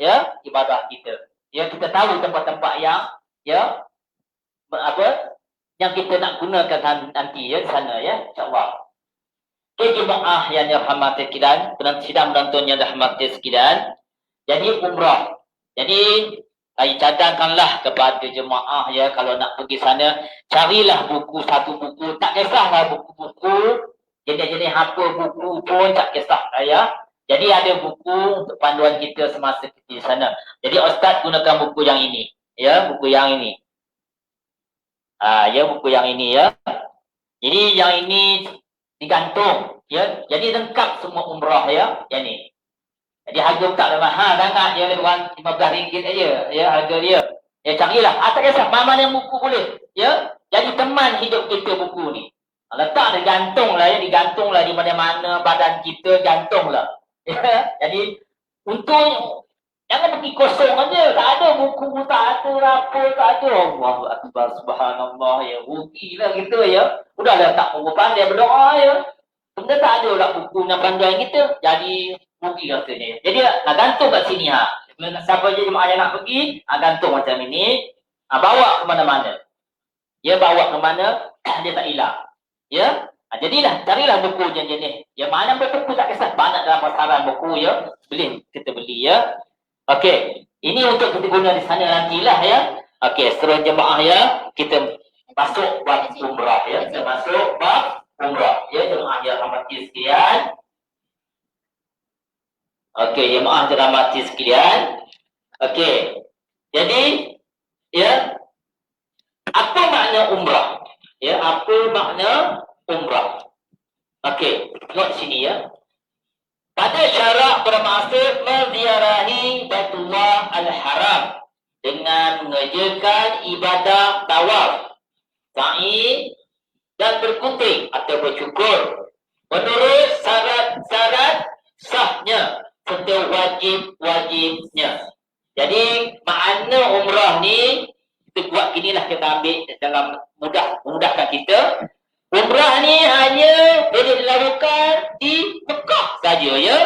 ya ibadah kita. Ya, kita tahu tempat-tempat yang ya yang kita nak gunakan nanti ya di sana ya, insya-Allah. Jemaah yang dirahmati sekalian, sidang penonton yang dirahmati sekalian. Jadi umrah. Jadi cadangkanlah kepada jemaah ya, kalau nak pergi sana, carilah buku, satu buku, tak kisahlah buku-buku jenis-jenis apa buku pun tak kisah ya. Jadi ada buku untuk panduan kita semasa kita di sana. Jadi ustaz gunakan buku yang ini ya, buku yang ini. Ya, buku yang ini ya. Jadi yang ini digantung ya. Jadi lengkap semua umrah ya, yang ni. Jadi harga tak mahal sangat, dia lebih kurang RM15 aja ya harga dia. Ya, carilah. Tak kisah mana yang buku boleh ya. Jadi teman hidup kita buku ni. Letak dia gantunglah ya, digantunglah di mana-mana badan kita, gantunglah. Ya. Jadi untuk jangan pergi kosong aja, tak ada buku, tak ada apa, tak ada. Allahu akbar, subhanallah ya. Rugilah kita ya. Udah letak buku pandai berdoa ya. Benda tak ada lah buku dan panduan kita. Jadi rugi rasanya. Jadi nak gantung kat sini siapa je jemaah yang nak pergi, gantung macam ini. Bawa ke mana-mana. Ya, bawa ke mana dia tak hilang. Ya. Jadilah carilah buku jenis. Ya, mana buku tak kisah, banyak dalam pasaran buku ya. Kita beli ya. Okey, ini untuk kita guna di sana nantilah ya. Okey, seterusnya jemaah ya, kita masuk bab umrah ya. Kita masuk bab umrah ya, jemaah yang rahmati sekalian. Okey, jemaah dirahmati sekalian. Okey. Jadi, ya, apa makna umrah? Ya, apa makna umrah? Okey, tengok sini ya. Pada syarak bermaksud menziarahi Baitullah Al-Haram dengan mengerjakan ibadah tawaf, sa'i dan berkunting atau bercukur menurut syarat-syarat sahnya serta wajib-wajibnya. Jadi makna umrah ni kita buat ginilah, kita ambil dalam memudahkan kita. Umrah ni hanya boleh dilakukan di Mekah saja ya.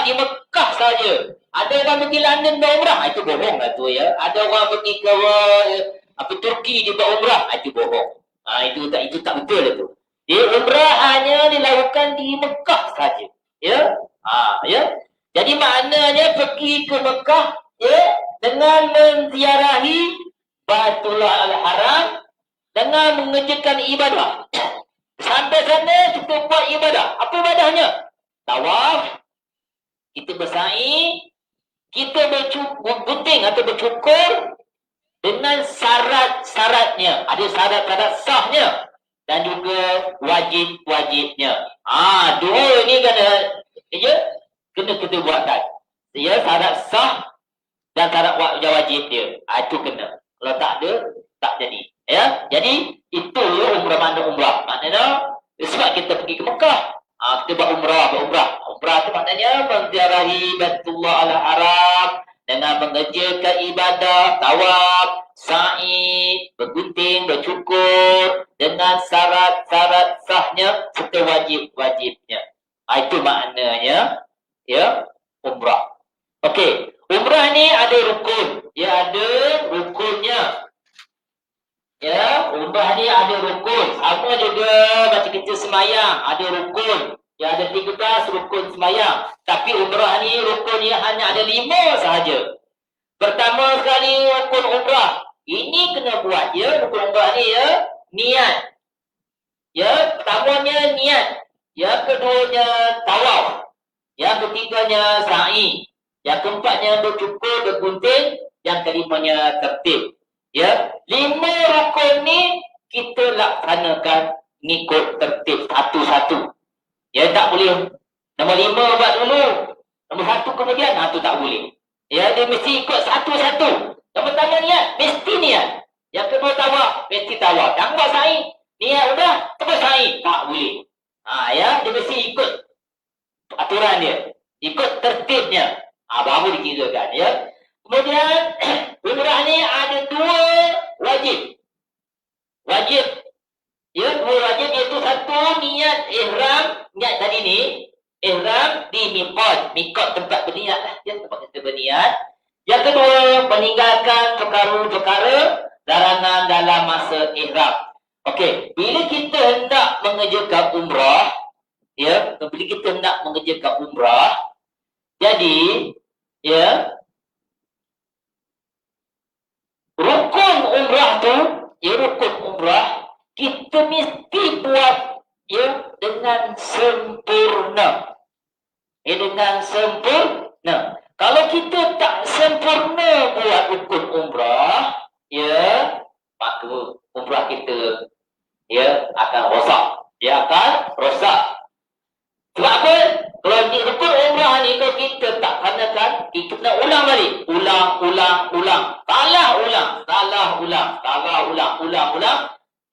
Di Mekah saja. Ada orang pergi London berumrah, itu bohong lah tu ya. Ada orang pergi ke Turki dia berumrah, itu bohong. Itu tak betul lah tu. Dia umrah hanya dilakukan di Mekah saja. Ya. Ya. Jadi maknanya pergi ke Mekah ya dengan menziarahi Baitullah Al-Haram dengan mengerjakan ibadah. Sampai sana kita buat ibadah. Apa ibadahnya? Tawaf, kita bersa'i, kita bergunting atau bercukur dengan syarat-syaratnya. Ada syarat-syarat sahnya dan juga wajib-wajibnya. Dua ni kena kita buatkan. Ya, syarat sah dan syarat wajib dia. Itu kena. Kalau tak ada, tak jadi. Ya, jadi itu umrah, makna umrah. Maknanya sebab kita pergi ke Mekah, kita buat umrah. Umrah tu maknanya menziarahi Baitullah Al-Haram dengan mengerjakan ibadah tawaf, sa'i, bergunting, bercukur dengan syarat-syarat sahnya serta wajib-wajibnya. Itu maknanya ya umrah. Okey, umrah ni ada rukun. Ya, ada rukunnya. Ya, umrah ni ada rukun. Sama juga macam kita semayang, ada rukun. Ya, ada 13 rukun semayang. Tapi umrah ni rukunnya hanya ada 5 sahaja. Pertama sekali rukun umrah. Ini kena buat ya, rukun umrah ni ya, niat. Ya, pertamanya niat. Yang keduanya tawaf. Yang ketiganya sa'i. Yang keempatnya bercukur, bergunting. Yang kelimanya tertib. Ya, 5 rukun ni kita laksanakan ngikut tertib satu-satu. Ya, tak boleh nombor 5 buat dulu, nombor 1 kemudian, tu tak boleh. Ya, dia mesti ikut satu-satu. Yang pertama niat, mesti niat. Yang kedua tawaf, mesti tawaf. Yang buat sa'i, niat udah, terus sa'i, tak boleh. Ya, dia mesti ikut aturan dia, ikut tertibnya. Baru dikirakan ya. Kemudian umrah ni ada 2 wajib. Wajib. Ya, 2 wajib iaitu satu niat ihram, niat tadi ni, ihram di miqat. Miqat tempat berniat lah, ya, tempat kita berniat. Yang kedua, meninggalkan perkara-perkara larangan dalam masa ihram. Okey, bila kita hendak mengerjakan umrah, ya, bila kita hendak mengerjakan umrah, jadi ya, rukun umrah tu, ya, rukun umrah kita mesti buat ya dengan sempurna. Ya, dengan sempurna. Kalau kita tak sempurna buat rukun umrah, ya, maka umrah kita ya akan rosak. Dia akan rosak. Sebab apa? Kalau di rukun umrah ni kalau kita tak sanakan, kita nak ulang balik. Ulang. Salah ulang.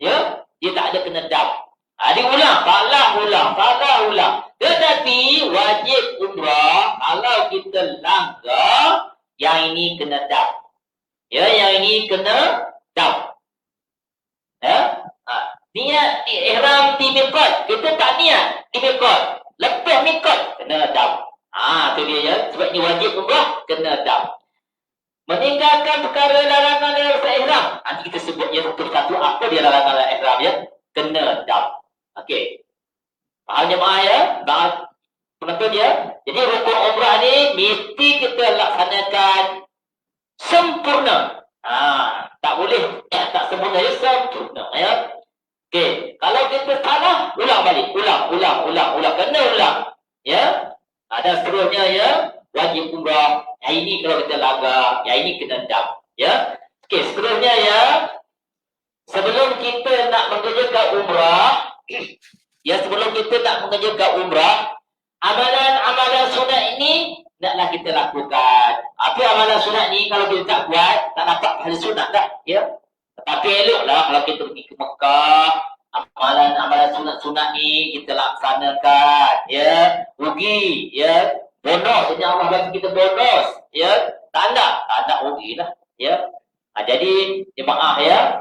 Ya, dia tak ada kena dam. Dia ulang. Tetapi wajib umrah, kalau kita langgar, yang ini kena dam. Ya, yang ini kena dam. Ya, niat ihram di miqat, kita tak niat di miqat. Lepas miqat kena dam. Tu dia ya. Sebab ini wajib umrah kena dam. Meninggalkan perkara larangan dalam masa ihram. Nanti kita sebut ya satu-satu apa dia larangan dalam ihram ya. Kena dam. Okey. Faham jemaah ya? Penonton ya. Jadi rukun umrah ni mesti kita laksanakan sempurna. Tak boleh tak sempurna ya, sempurna ya. Okey, kalau kita salah, ulang balik. Ulang. Kena ulang. Ya. Dan seterusnya ya. wajib umrah. Yang ini kalau kita langgar, yang ini kena dam. Ya. Okey, seterusnya ya. Sebelum kita nak mengerjakan umrah, ya sebelum kita nak mengerjakan umrah, amalan-amalan sunat ini naklah kita lakukan. Apa amalan sunat ni kalau kita tak buat, tak dapat pahala sunat dah, ya. Tetapi eloklah kalau kita pergi ke Mekah, amalan-amalan sunat-sunat ni kita laksanakan, ya. Rugi, ya. Bonus, ini Allah bagi kita bonus, ya. Tak ada rugi lah, ya. Jadi jemaah ya,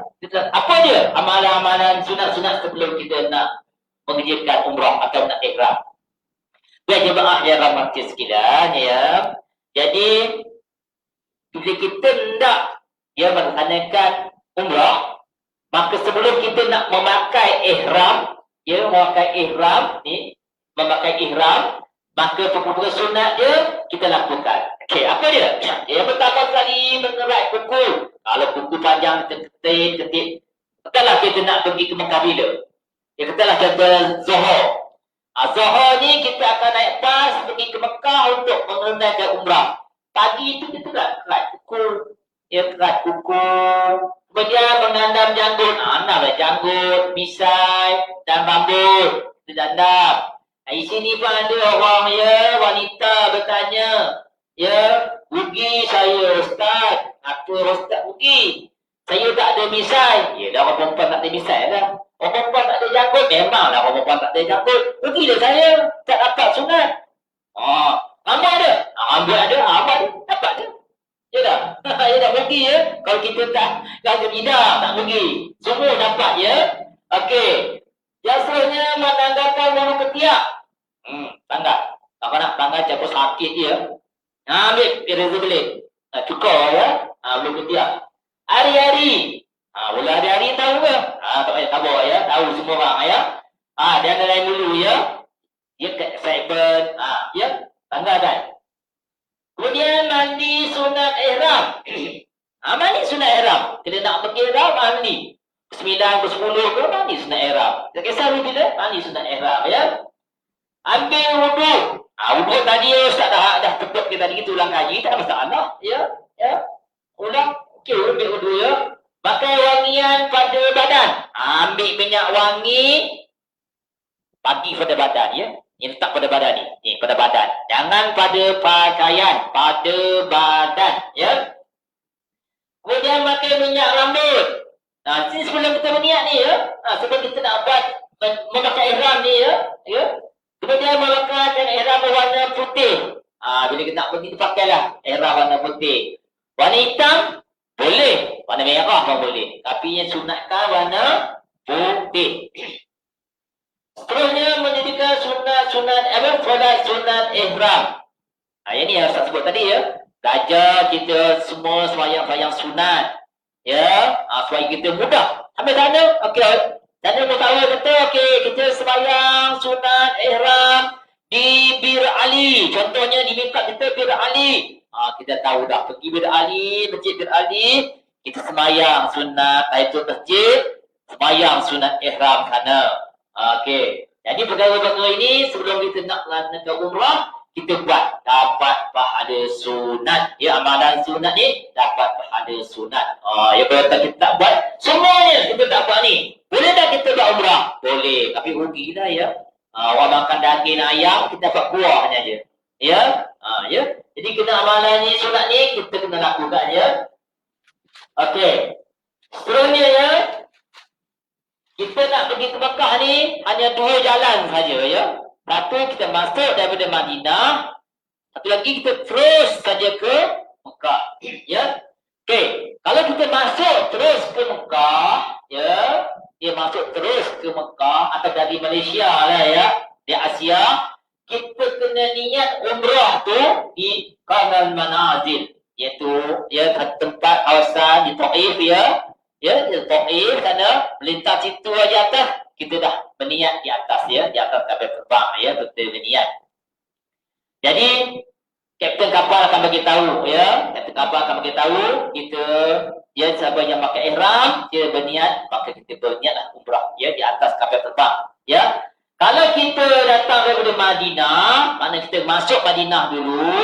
apa dia amalan-amalan sunat-sunat sebelum kita nak mengerjakan umrah atau nak ihram. Biar jemaah yang rahmati sekalian ya. Jadi bila kita hendak ya melaksanakan umrah, maka sebelum kita nak memakai ihram, ya memakai ihram, maka perkara sunat dia kita lakukan. Okey, apa dia? Yang pertama sekali mengerat kuku. Kalau kuku panjang kita ketip. Katalah kita nak pergi ke Mekah bila? Ya katalah kita Zuhur. Zuhur ni kita akan naik bas pergi ke Mekah untuk menunaikan umrah. Pagi itu kita kerat kuku. Ya kerat kuku. Kemudian mengandam janggut. Andamlah janggut, misai dan rambut. Kita dandam. Di sini pun ada orang ya, wanita bertanya. Ya, rugi saya Ustaz. Apa Ustaz rugi? Saya tak ada misai. Ya dah, orang perempuan tak ada misai lah. Orang perempuan tak ada janggut. Memanglah orang perempuan tak ada janggut. Rugilah saya. Tak dapat sunat. Rambut ada? Rambut ada. Rambut ada. Dapat je. Ya dah. Ya dah rugi ya. Kalau kita tak tidak rugi. Semua dapat ya. Okey. Yang seterusnya menanggalkan bulu ketiak. Tanggal. Apa nak tanggal campur sakit dia. Ambil reza belit. Cukur ya. Bulu ketiak. Hari-hari. Bulu hari-hari tahu ke? Tak payah tahu ya. Tahu semua orang ya. Dia ada lain dulu ya. Dia segmen. Ya. Tanggal kan. Kemudian mandi sunat ihram. Mandi sunat ihram. Kita nak pergi ihram, mandi. 9 ke 10 ke mandi sunat ihram. Tak kisah bila mandi sunat ihram ya. Ambil wudu. Wudu tadi Ustaz dah tutup kita tadi, kita ulang kaji, tak ada masalah ya. Ya. Ulang. Okey, ambil wudu ya. Pakai wangian pada badan. Ambil minyak wangi bagi pada badan ya. Ini letak pada badan ni. Ni pada badan. Jangan pada pakaian, pada badan ya. Kemudian pakai minyak rambut. Ini sebelum kita berniat ni ya. Sebelum kita nak buat memakai ihram ni ya. Ya. Kemudian meletakkan ihram berwarna putih. Bila kita nak pergi, pakailah ihram warna putih. Warna hitam boleh, warna merah pun boleh. Tapi yang sunatkan warna putih. Seterusnya menjadikan solat sunat ihram. Yang ni yang saya sebut tadi ya. Belajar kita semua sembahyang sunat. Ya, supaya kita mudah. Sampai sana, okey. Dan dia tahu kata, okey, kita sembahyang sunat ihram di Bir Ali. Contohnya di mikat kita Bir Ali. Kita tahu dah pergi Bir Ali, masjid Bir Ali, kita sembahyang sunat tahiyatul masjid, sembahyang sunat ihram sana. Okey. Jadi perkara-perkara ini sebelum kita nak melaksanakan umrah, kita buat dapat pahala sunat. Ya, amalan sunat ni dapat pahala sunat. Ya kalau kita tak buat, semuanya kita tak buat ni. Boleh tak kita buat umrah? Boleh, tapi rugi dah ya. Orang makan daging ayam, kita dapat kuahnya je. Ya. Ya. Jadi kena amalan ni sunat ni kita kena lakukan ya. Okey. Seterusnya ya. Kita nak pergi ke Mekah ni hanya 2 jalan saja ya. Satu kita masuk daripada Madinah, satu lagi kita terus saja ke Mekah. Ya. Okey, kalau kita masuk terus ke Mekah, ya, dia masuk terus ke Mekah atau dari Malaysia lah ya, di Asia, kita kena niat umrah tu di Qarnal Manazil, iaitu ya tempat kawasan di Taif ya. Ya, di Taif sana, melintas situ aja atas, kita dah berniat di atas ya, di atas kapal terbang ya, betul berniat. Jadi kapten kapal akan bagi tahu ya, kapten kapal akan bagi tahu kita ya, siapa yang pakai ihram dia berniat, maka kita berniatlah umrah ya di atas kapal terbang ya. Kalau kita datang daripada Madinah, mana kita masuk Madinah dulu,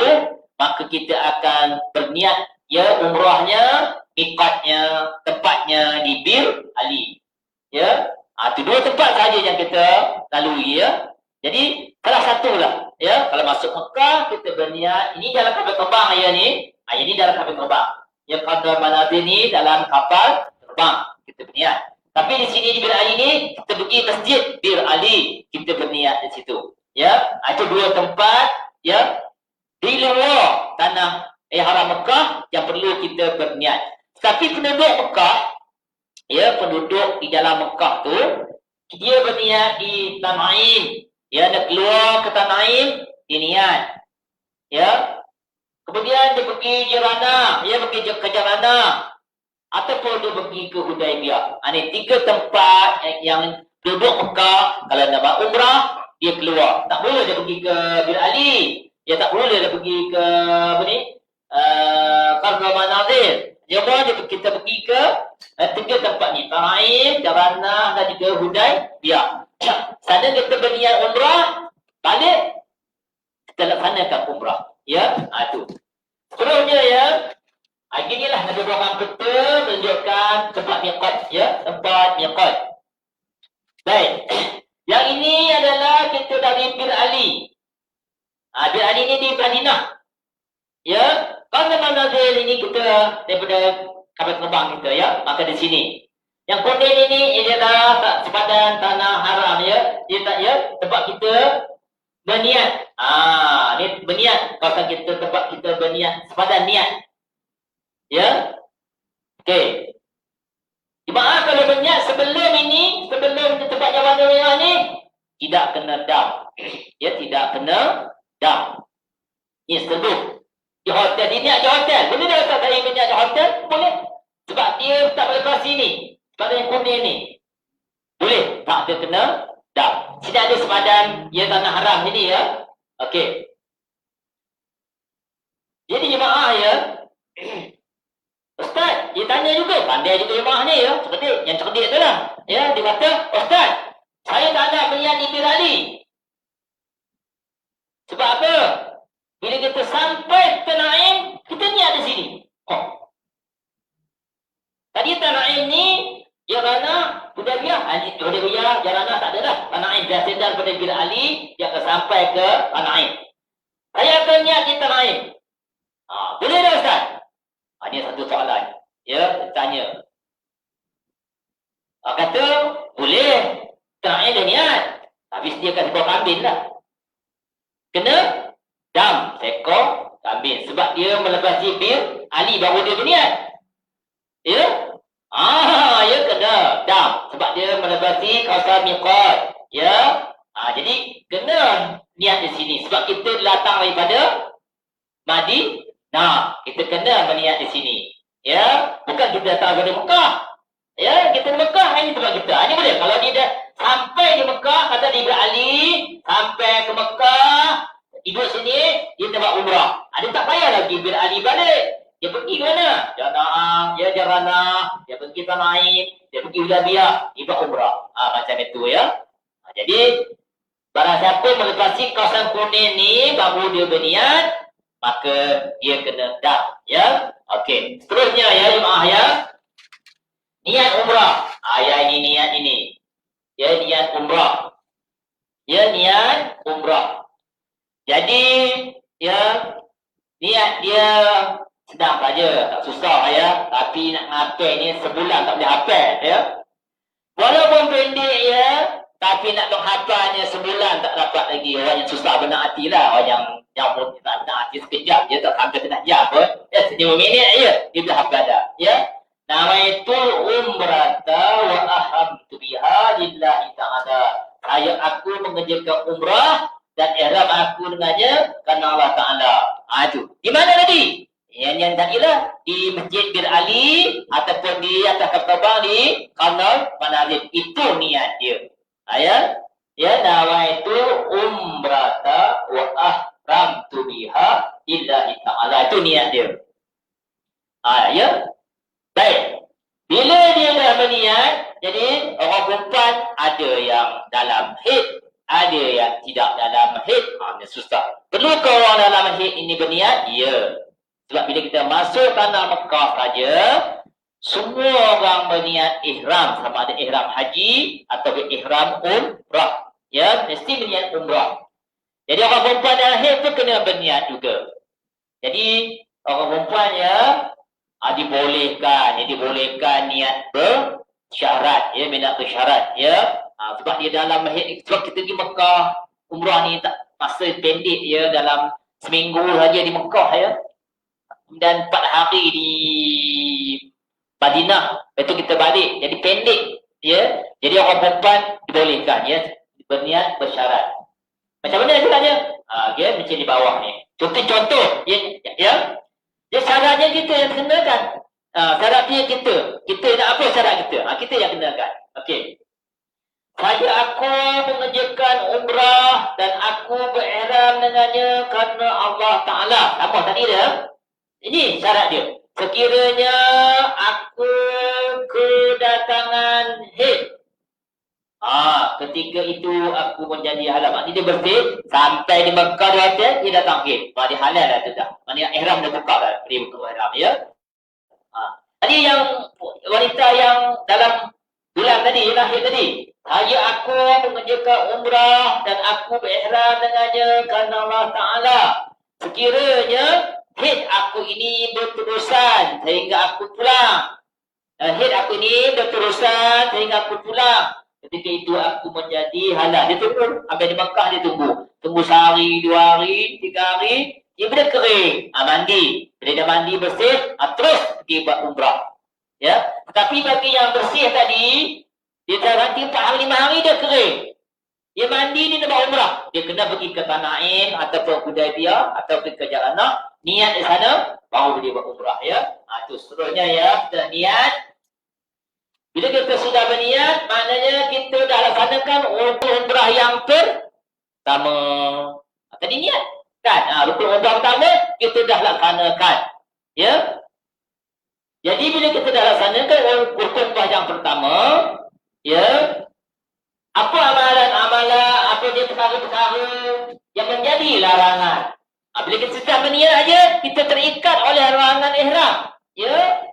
maka kita akan berniat ya umrahnya, miqatnya, tempatnya di Bir Ali. Ya. Itu dua tempat saja yang kita lalui ya. Jadi salah satulah ya. Kalau masuk Mekah kita berniat ini dalam kapal terbang ya ni. Ini dalam kapal terbang. Ya Qadar Manazil ni dalam kapal terbang kita berniat. Tapi di sini di Bir Ali ni kita pergi masjid Bir Ali, kita berniat di situ. Ya, itu dua tempat ya di luar tanah haram Mekah yang perlu kita berniat. Tapi penduduk Mekah, ya penduduk di dalam Mekah tu, dia berniat di Tan'im. Ya, nak keluar ke Tan'im, dia niat. Ya. Kemudian dia pergi Jirana, dia pergi ke Jirana. Ataupun dia pergi ke Hudaibiyah. Ini tiga tempat yang penduduk Mekah, kalau nak buat umrah, dia keluar. Tak boleh dia pergi ke Bir Ali. Dia tak boleh dia pergi ke apa ni? Qadar Manazil. Kita pergi ke tiga tempat ni. Tan'im, Jirana dan juga Hudaibiyah. Sana kita berniat umrah, balik kita laksanakan umrah. Ya, itu. Seterusnya ya, inilah Nabi Muhammad kita menunjukkan tempat miqat ya, tempat miqat. Baik. Yang ini adalah kita dari Bir Ali. Bir Ali ini di Madinah. Ya, Qadar Manazil ini kita daripada kapal terbang kita ya, maka di sini. Yang kuning ini adalah sepadan tanah haram ya. Dia tak ya, tempat kita berniat. Ni berniat kawasan kita, tempat kita berniat, sepadan niat. Ya. Okey. Jemaah kalau berniat sebelum ini, sebelum tempat yang warna merah ni tidak kena dam. Ya, tidak kena dam. Ini sebelum di hotel, dia niat di hotel. Boleh tak saya berniat di hotel? Boleh. Sebab dia tak melepas sini. Sebab yang kuning ni. Boleh. Tak dia kena dam. Tidak ada sepadan ya tanah haram ini ya. Okey. Jadi jemaah ya. Ustaz, dia tanya juga. Pandai juga jemaah ni ya. Cerdik. Yang cerdik tu lah. Ya, dia kata, Ustaz, saya tak ada berniat di Bir Ali. Sebab apa? Bila kita sampai ke Tan'im, kita niat di sini. Tadi Tan'im ni, Jirana, Hudaibiyah. Hudaibiyah, Jirana tak ada dah. Tan'im, dia sedar pada Bir Ali, dia akan sampai ke Tan'im. Saya akan niat di Tan'im. Boleh dah Ustaz? Ini satu soalan. Ya, tanya. Kata, boleh. Tan'im dia niat. Habis dia akan seekor kambing lah. Kena dam seekor kambing. Sebab dia melepasi Bir Ali baru dia berniat. Ya? Ya kena dam. Sebab dia melepasi kawasan miqat. Ya? Jadi kena niat di sini. Sebab kita datang daripada Madinah. Kita kena berniat di sini. Ya? Bukan kita datang daripada Mekah. Ya? Kita di Mekah, ini tempat kita. Ini boleh. Kalau dia dah sampai di Mekah, kata di Bir Ali, sampai ke Mekah, duduk sini, dia tempat umrah. Dia tak payah lagi Bir Ali balik. Dia pergi ke mana? Jirana, dia pergi Tan'im, dia pergi Hudaibiyah, dia buat umrah. Macam itu ya. Jadi, barang siapa melepasi kawasan kuning ni, baru dia berniat, maka dia kena dam. Ya. Okey. Seterusnya ya, jemaah ya. Niat umrah. Ini niat ini. Ya, niat umrah. Ya, niat umrah. Jadi, ya, niat dia sedang saja, tak susah ya. Tapi nak hafal ni sebulan tak boleh hafal ya. Walaupun pendek ya, tapi nak menghafalnya sebulan tak dapat lagi. Orang yang susah benar hati lah. Orang yang tak benar hati sekejap, dia tak sampai kena jam pun. Ya, 5 minit je, dia dah hafal dah. Ya. Nawaitu umrata wa ahamtu biha lillahi ta'ala. Aku mengerjakan umrah dan ihram aku dengannya kerana Allah Ta'ala. Itu. Di mana tadi? Yang tadi lah. Di Masjid Bir Ali ataupun di atas kapal terbang di Qadar Manazil. Itu niat dia. Ya, nawaitu umrata wa ahramtu biha lillahi ta'ala. Itu niat dia. Ya. Baik. Bila dia dah berniat, jadi orang perempuan ada yang dalam haid, ada yang tidak dalam haid, ini susah. Perlukah orang dalam haid ini berniat? Ya. Sebab bila kita masuk tanah Mekah saja, semua orang berniat ihram, sama ada ihram haji atau ihram umrah. Ya, mesti berniat umrah. Jadi orang perempuan dalam haid tu kena berniat juga. Jadi orang perempuan ya dibolehkan niat bersyarat, ya, minat bersyarat, ya. Sebab dia dalam haid, sebab kita di Mekah umrah ni tak masa pendek, ya, dalam seminggu saja di Mekah, ya. Dan 4 hari di Madinah, lepas tu kita balik, jadi pendek, ya. Jadi orang perempuan dibolehkan, ya, berniat bersyarat. Macam mana caranya? Okay, macam di bawah ni. Contoh, ya. Dia syaratnya kita yang kenakan. Syarat dia kita nak apa syarat kita? Kita yang kenakan. Okey. Aku mengerjakan umrah dan aku berihram dengannya kerana Allah Ta'ala. Apa tadi dia? Ini syarat dia. Sekiranya aku kedatangan haid, ketika itu aku menjadi halal. Maknanya dia bersih sampai di Mekah dia datang haid. Dia halal dah tu dah. Maknanya ihram dah buka dah. Dia buka ihram, ya. Tadi yang wanita yang dalam bulan tadi, haid tadi. Aku mengerjakan umrah dan aku berihram dengannya kerana Allah Ta'ala. Sekiranya haid aku ini berterusan sehingga aku pulang. Haid aku ini berterusan sehingga aku pulang. Ketika itu aku menjadi halal. Dia tunggu. Sampai di Mekah dia tunggu. Tunggu sehari, 2 hari, 3 hari. Dia bila kering. Mandi. Bila dia mandi bersih, terus pergi buat umrah. Ya. Tetapi bagi yang bersih tadi, dia dah nanti 4 hari, 5 hari dia kering. Dia mandi, dia nak buat umrah. Dia kena pergi ke Tanaim ataupun Hudaybiyah atau ke Jalanah. Niat di sana, baru dia buat umrah, ya. Itu seterusnya, ya. Kita niat. Bila kita sudah berniat, maknanya kita dah laksanakan umrah yang pertama. Tadi niat, kan? Rukun umrah pertama, kita dah laksanakan. Ya? Jadi bila kita dah laksanakan rukun umrah yang pertama, ya, apa amalan-amalan, apa dia perkara-perkara yang menjadi larangan. Bila kita sudah berniat aja, kita terikat oleh larangan ihram. Ya?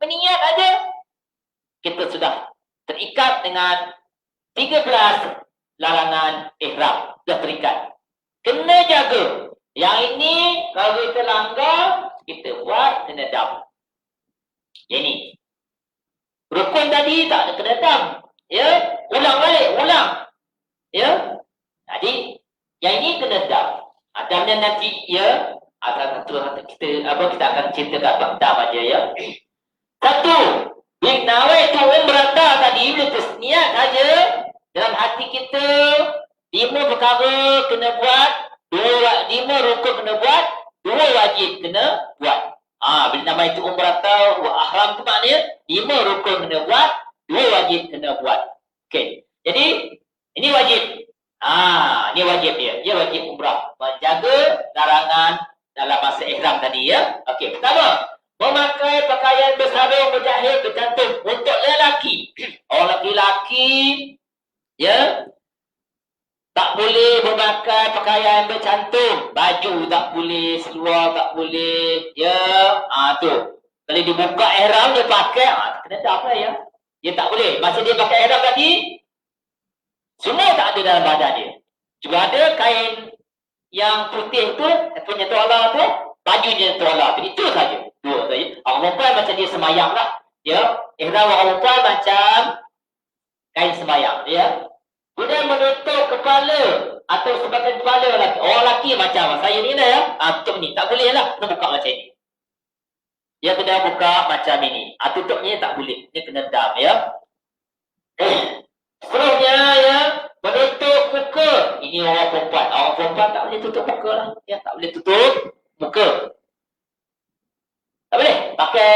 Berniat aja, kita sudah terikat dengan 13 larangan ihram. Sudah terikat. Kena jaga. Yang ini, kalau kita langgar, kita buat kena dam. Ini. Rukun tadi tak ada kena dam. Ya? Ulang balik, ulang. Ya? Jadi, yang ini kena dam. Damnya nanti, ya, kita akan ceritakan dam aja, ya. Satu. Nawaitu umrah tadi, bila niat aja dalam hati kita, 5 perkara kena buat, 5 rukun kena buat, 2 wajib kena buat. Bila nama itu umrah wa ahram tu maknanya 5 rukun kena buat, 2 wajib kena buat. Okey. Jadi ini wajib. Ini wajib dia. Dia wajib umrah. Menjaga larangan dalam masa ihram tadi, ya. Okey, pertama, memakai pakaian bersarung, berjahit, bercantum untuk lelaki. Orang lelaki, ya, tak boleh memakai pakaian bercantum. Baju tak boleh, seluar tak boleh, ya. Tu. Kalau dia buka ihram, dia pakai, kena tak apa, ya. Dia tak boleh. Masa dia pakai ihram tadi, semua tak ada dalam badan dia. Cuma ada kain yang putih tu, punya tuala tu, bajunya tuala tu. Itu saja. 2 saja. Orang perempuan macam dia semayang lah. Ya. Ihram orang perempuan macam kain semayang. Ya. Kemudian menutup kepala atau sebagian kepala lelaki. Orang lelaki macam saya ni lah, ya. Tutup ni. Tak boleh lah. Kena buka macam ni. Dia kena buka macam ini. Tutupnya tak boleh. Dia kena dam, ya. Seterusnya, ya. Menutup muka. Ini orang perempuan. Orang perempuan tak boleh tutup muka lah. Ya. Tak boleh tutup muka. Tak boleh. Pakai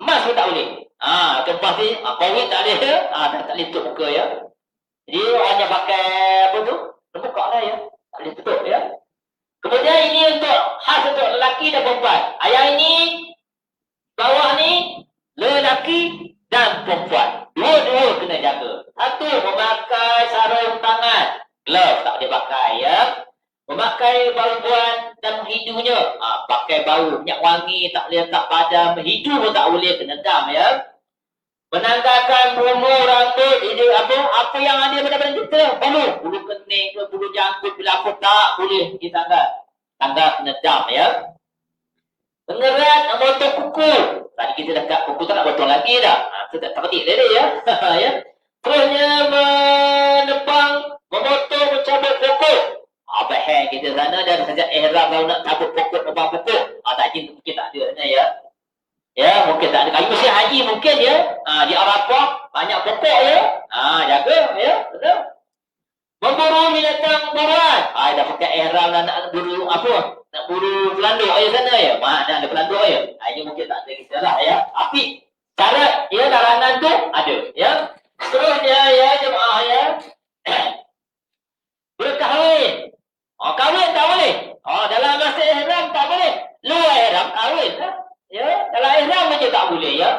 emas pun tak boleh. Emas ni, kawin tak boleh. Tak boleh tutup muka, ya. Jadi orang yang pakai apa tu, terbuka lah, ya. Tak boleh tutup, ya. Kemudian ini untuk khas untuk lelaki dan perempuan. Yang ini, bawah ni, lelaki dan perempuan. Dua-dua kena jaga. Satu, memakai sarung tangan. Glove. hidunya. Pakai bau, minyak wangi, tak boleh letak padam, hijau pun tak boleh, kena dam ya. Menanggalkan bulu rambut, apa yang ada pada badan kita, bulu kening ke, bulu jangkut, bila apa tak boleh ditanggal. Tanggal kena dam ya. Pengerat memotong kuku. Tadi kita dah kat kuku tak nak potong lagi dah. Itu tak terdik dia ya. Ya. Terusnya menebang, memotong, mencabut pokok. Bahaya kita sana dan sejak ihram kalau nak cabut pokok, nebang pokok. Tak izin mungkin tak ada sana ya. Ya, mungkin tak ada. Kalau musim haji mungkin ya. Di Arafah banyak pokok ya. Jaga ya. Betul. Memburu binatang buruan. Dah pakai ihram dan nak buru apa? Nak buru pelanduk ayah sana ya. Mana ada pelanduk ayah. Ini mungkin tak ada kita lah ya. Tapi cara ya larangan tu ada ya. Seterusnya ya jemaah ya. Berkahwin. Kahwin tak boleh. Dalam masa ihram tak boleh. Luar ihram kahwin. Ya, dalam ihram saja tak boleh ya.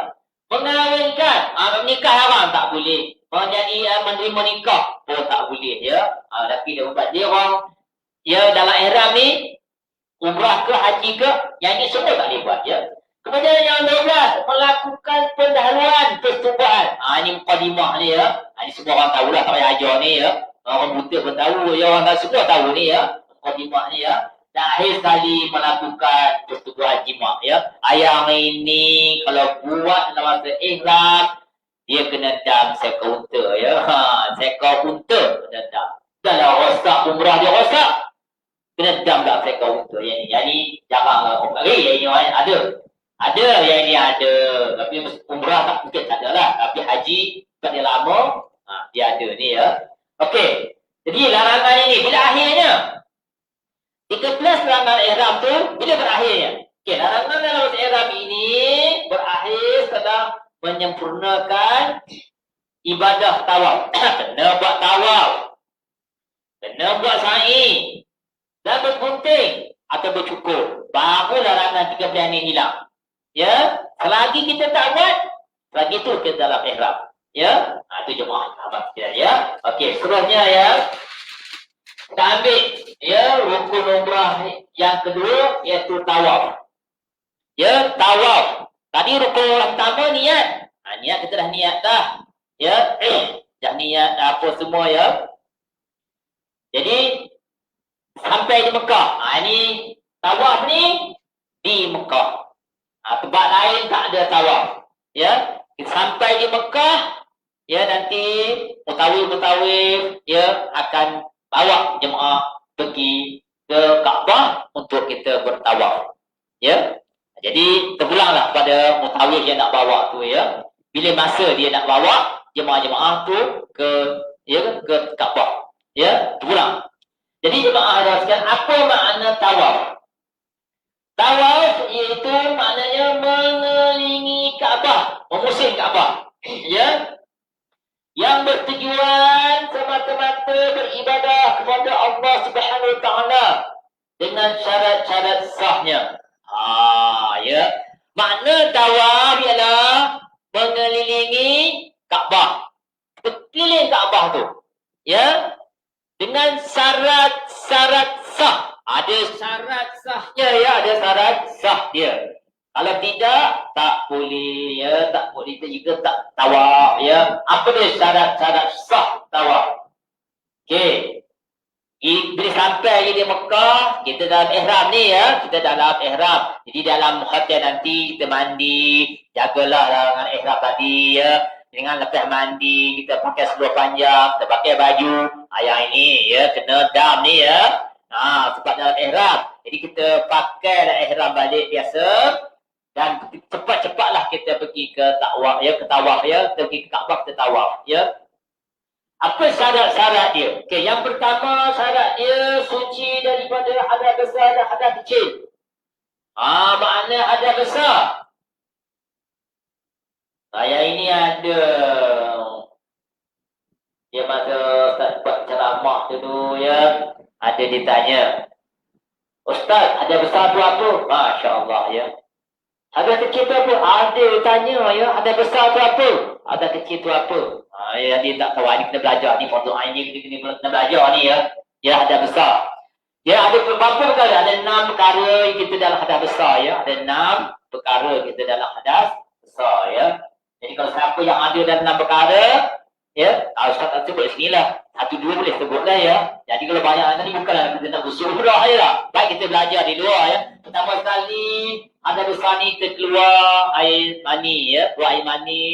Mengawinkan, menikah haram tak boleh. Menjadi menerima nikah pun tak boleh ya. Tapi dia buat dia orang ya dalam ihram ni umrah ke haji ke, yang ini semua tak boleh buat ya. Kemudian yang 12 melakukan pendahuluan pertubuhan. Ini mukadimah ni ya. Ini semua orang tahu lah, tak payah ajar ni ya. Orang buta pun tahu ya, orang semua tahu ni ya. Mukadimah ni ya. Dan akhir sekali melakukan pertubuhan jima ya. Yang ini kalau buat dalam masa ihram, dia kena dam seekor unta ya. Seekor unta kena dam. Kalau rosak umrah dia rosak, kena dam tak seekor unta. Yang ni janganlah orang yang ini ada. Ada yang ini ada. Tapi umrah tak mungkin tak ada lah. Tapi haji tak dia lama, dia ada ni ya. Okey. Jadi larangan ini bila akhirnya? 13 larangan ihram tu bila berakhirnya? Okey, larangan dalam ihram ini berakhir setelah menyempurnakan ibadah tawaf. Kena buat tawaf. Kena buat sa'i. Dan bergunting atau bercukur. Baru larangan 13 ini hilang. Ya, selagi kita tak buat, selagi tu kita dalam ihram. Ya, itu jemaah sahabat sekalian ya. Okey, seterusnya ya. Kita ambil ya rukun umrah yang kedua iaitu tawaf. Ya, tawaf. Tadi rukun umrah pertama niat. Niat kita dah niat dah. Ya, dah niat apa semua ya. Jadi sampai di Mekah. Ini tawaf ni di Mekah. Tempat lain tak ada tawaf. Ya, sampai di Mekah, ya nanti mutawif ya akan bawa jemaah pergi ke Kaabah untuk kita bertawaf. Ya. Jadi terpulanglah pada mutawif yang nak bawa tu ya. Bila masa dia nak bawa jemaah-jemaah tu ke Kaabah. Ya, terpulang. Jadi jemaah sekalian, apa makna tawaf? Tawaf iaitu maknanya mengelilingi Kaabah, memusim Kaabah. Ya. Yang bertujuan semata-mata beribadah kepada Allah Subhanahu Wa Taala dengan syarat-syarat sahnya. Ya. Makna tawaf ialah mengelilingi Kaabah. Berkeliling Kaabah tu. Ya. Dengan syarat-syarat sah. Ada syarat sahnya ya, ada syarat sah dia. Kalau tidak, tak boleh ya, tak boleh juga tak tawaf ya. Apa dia syarat-syarat sah tawaf? Okey. Bila sampai di Mekah, kita dalam ihram ni ya, kita dalam ihram. Jadi dalam hotel nanti kita mandi, jagalah dengan ihram tadi ya. Dengan lepas mandi, kita pakai seluar panjang, kita pakai baju. Yang ini ya, kena dam ni ya. Sebab dalam ihram. Jadi kita pakai ihram balik biasa. Dan cepat-cepatlah kita pergi ke tawaf ya, kita pergi ke Kaabah, kita tawaf ya. Apa syarat-syarat dia? Okey, yang pertama syarat dia suci daripada hadas besar dan hadas kecil. Makna hadas besar. Saya ini ada dia masa Ustaz buat ceramah dulu ya, ada ditanya, Ustaz, hadas besar tu apa? Masya-Allah ya. Hadas kecil tu apa? Ada tanya ya, hadas besar tu apa? Hadas kecil tu apa? Ya, dia tak tahu, ni kena belajar ni, foto ini kena belajar ni ya. Ya, hadas besar. Ya, ada beberapa perkara. Ada 6 perkara yang kita dalam hadas besar, ya. Ada 6 perkara kita dalam hadas besar, ya. Jadi kalau siapa yang ada dalam 6 perkara, ya, Ustaz tak sebut di sinilah. 1, 2 boleh sebutlah, ya. Jadi kalau banyak tadi bukanlah kita nak bersurah, ya lah. Baik kita belajar di luar, ya. Pertama sekali, hadas besar ni kita keluar air mani, ya. Keluar air mani,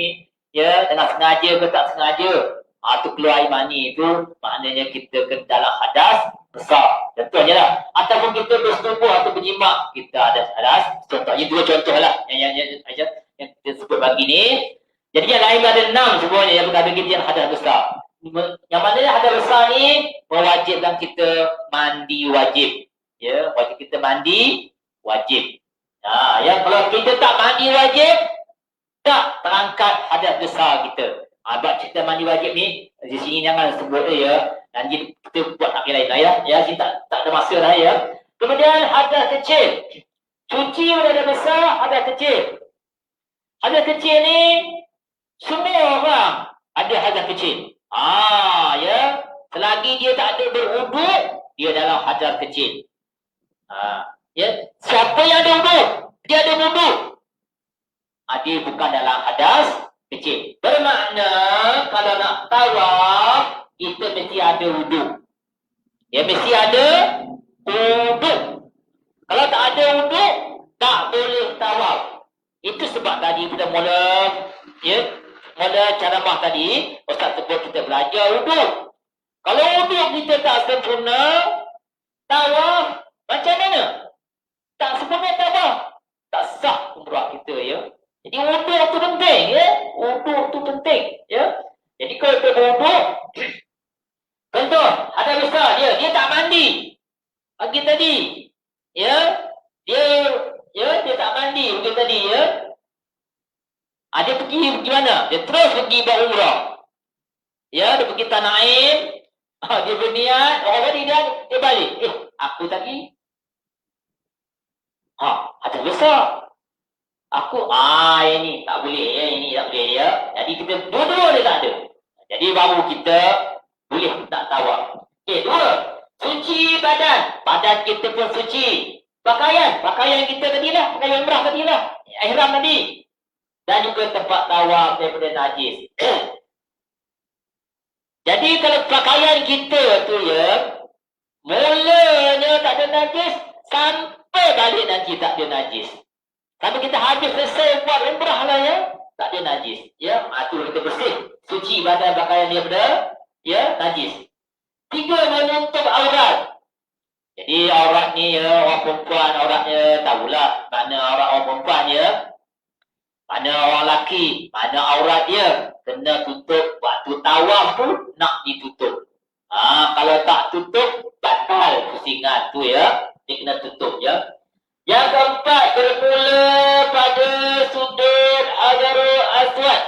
ya. Dengan sengaja ke tak sengaja. Itu keluar air mani itu maknanya kita ke dalam hadas besar. Contohnya lah. Ataupun kita bersetubuh atau berjimat, kita ada hadas. Contohnya 2 contoh lah yang kita sebut pagi ni. Jadi yang lain ada 6 semuanya yang berkata kita yang hadas besar. Yang mana hadas besar ni mewajibkan kita mandi wajib. Ya, wajib kita mandi wajib. Ya, kalau kita tak mandi wajib, tak terangkat hadas besar kita. Sebab cerita mandi wajib ni, di sini jangan sebut ya. Nanti kita buat akhir lain lah ya. Ya, sini tak ada masa lah ya. Kemudian hadas kecil. Cuci hadas besar, hadas kecil. Hadas kecil ni, semua orang ada hadas kecil. Ya. Selagi dia tak ada berwuduk, dia dalam hadas kecil. Ya. Siapa yang ada wuduk? Dia ada wuduk. Dia bukan dalam hadas kecil. Bermakna kalau nak tawaf, kita mesti ada wuduk. Ya, mesti ada wuduk. Kalau tak ada wuduk, tak boleh tawaf. Itu sebab tadi kita mula ceramah tadi, Ustaz sebut kita belajar wuduk. Kalau wuduk kita tak sempurna, tawaf macam mana? Tak sempurna tawaf, tak sah umrah kita, ya. Jadi wuduk tu penting, ya. Wuduk tu penting, ya. Jadi kalau kita wuduk, contoh, ada besar dia tak mandi. Pagi tadi, ya. Dia tak mandi pagi tadi, ya. Dia pergi mana? Dia terus pergi berumrah. Ya, dia pergi Tanah Ain. Dia berniat, dia balik. Aku tadi ada besar. Aku, yang ni tak boleh, ya, ini tak boleh, ya. Jadi kita dua-dua dia tak ada. Jadi baru kita boleh tak tawaf. Okey, 2. Suci badan. Badan kita pun suci. Pakaian kita tadilah, pakaian umrah tadilah. Ihram tadi. Dan juga tempat tawaf daripada najis. Jadi kalau pakaian kita tu, ya, mulanya tak ada najis, sampai balik nanti tak ada najis. Sampai kita habis selesai buat umrah lah, ya, tak ada najis. Ya, tu kita bersih. Suci badan pakaian daripada, ya, najis. 3, menutup aurat. Jadi aurat ni, ya, orang perempuan auratnya tahulah mana aurat orang perempuan, ya. Mana orang lelaki, mana aurat dia. Kena tutup. Waktu tawaf pun nak ditutup. Kalau tak tutup, batal pusingan tu, ya. Dia kena tutup, ya. Yang keempat, bermula pada sudut Hajarul Aswad.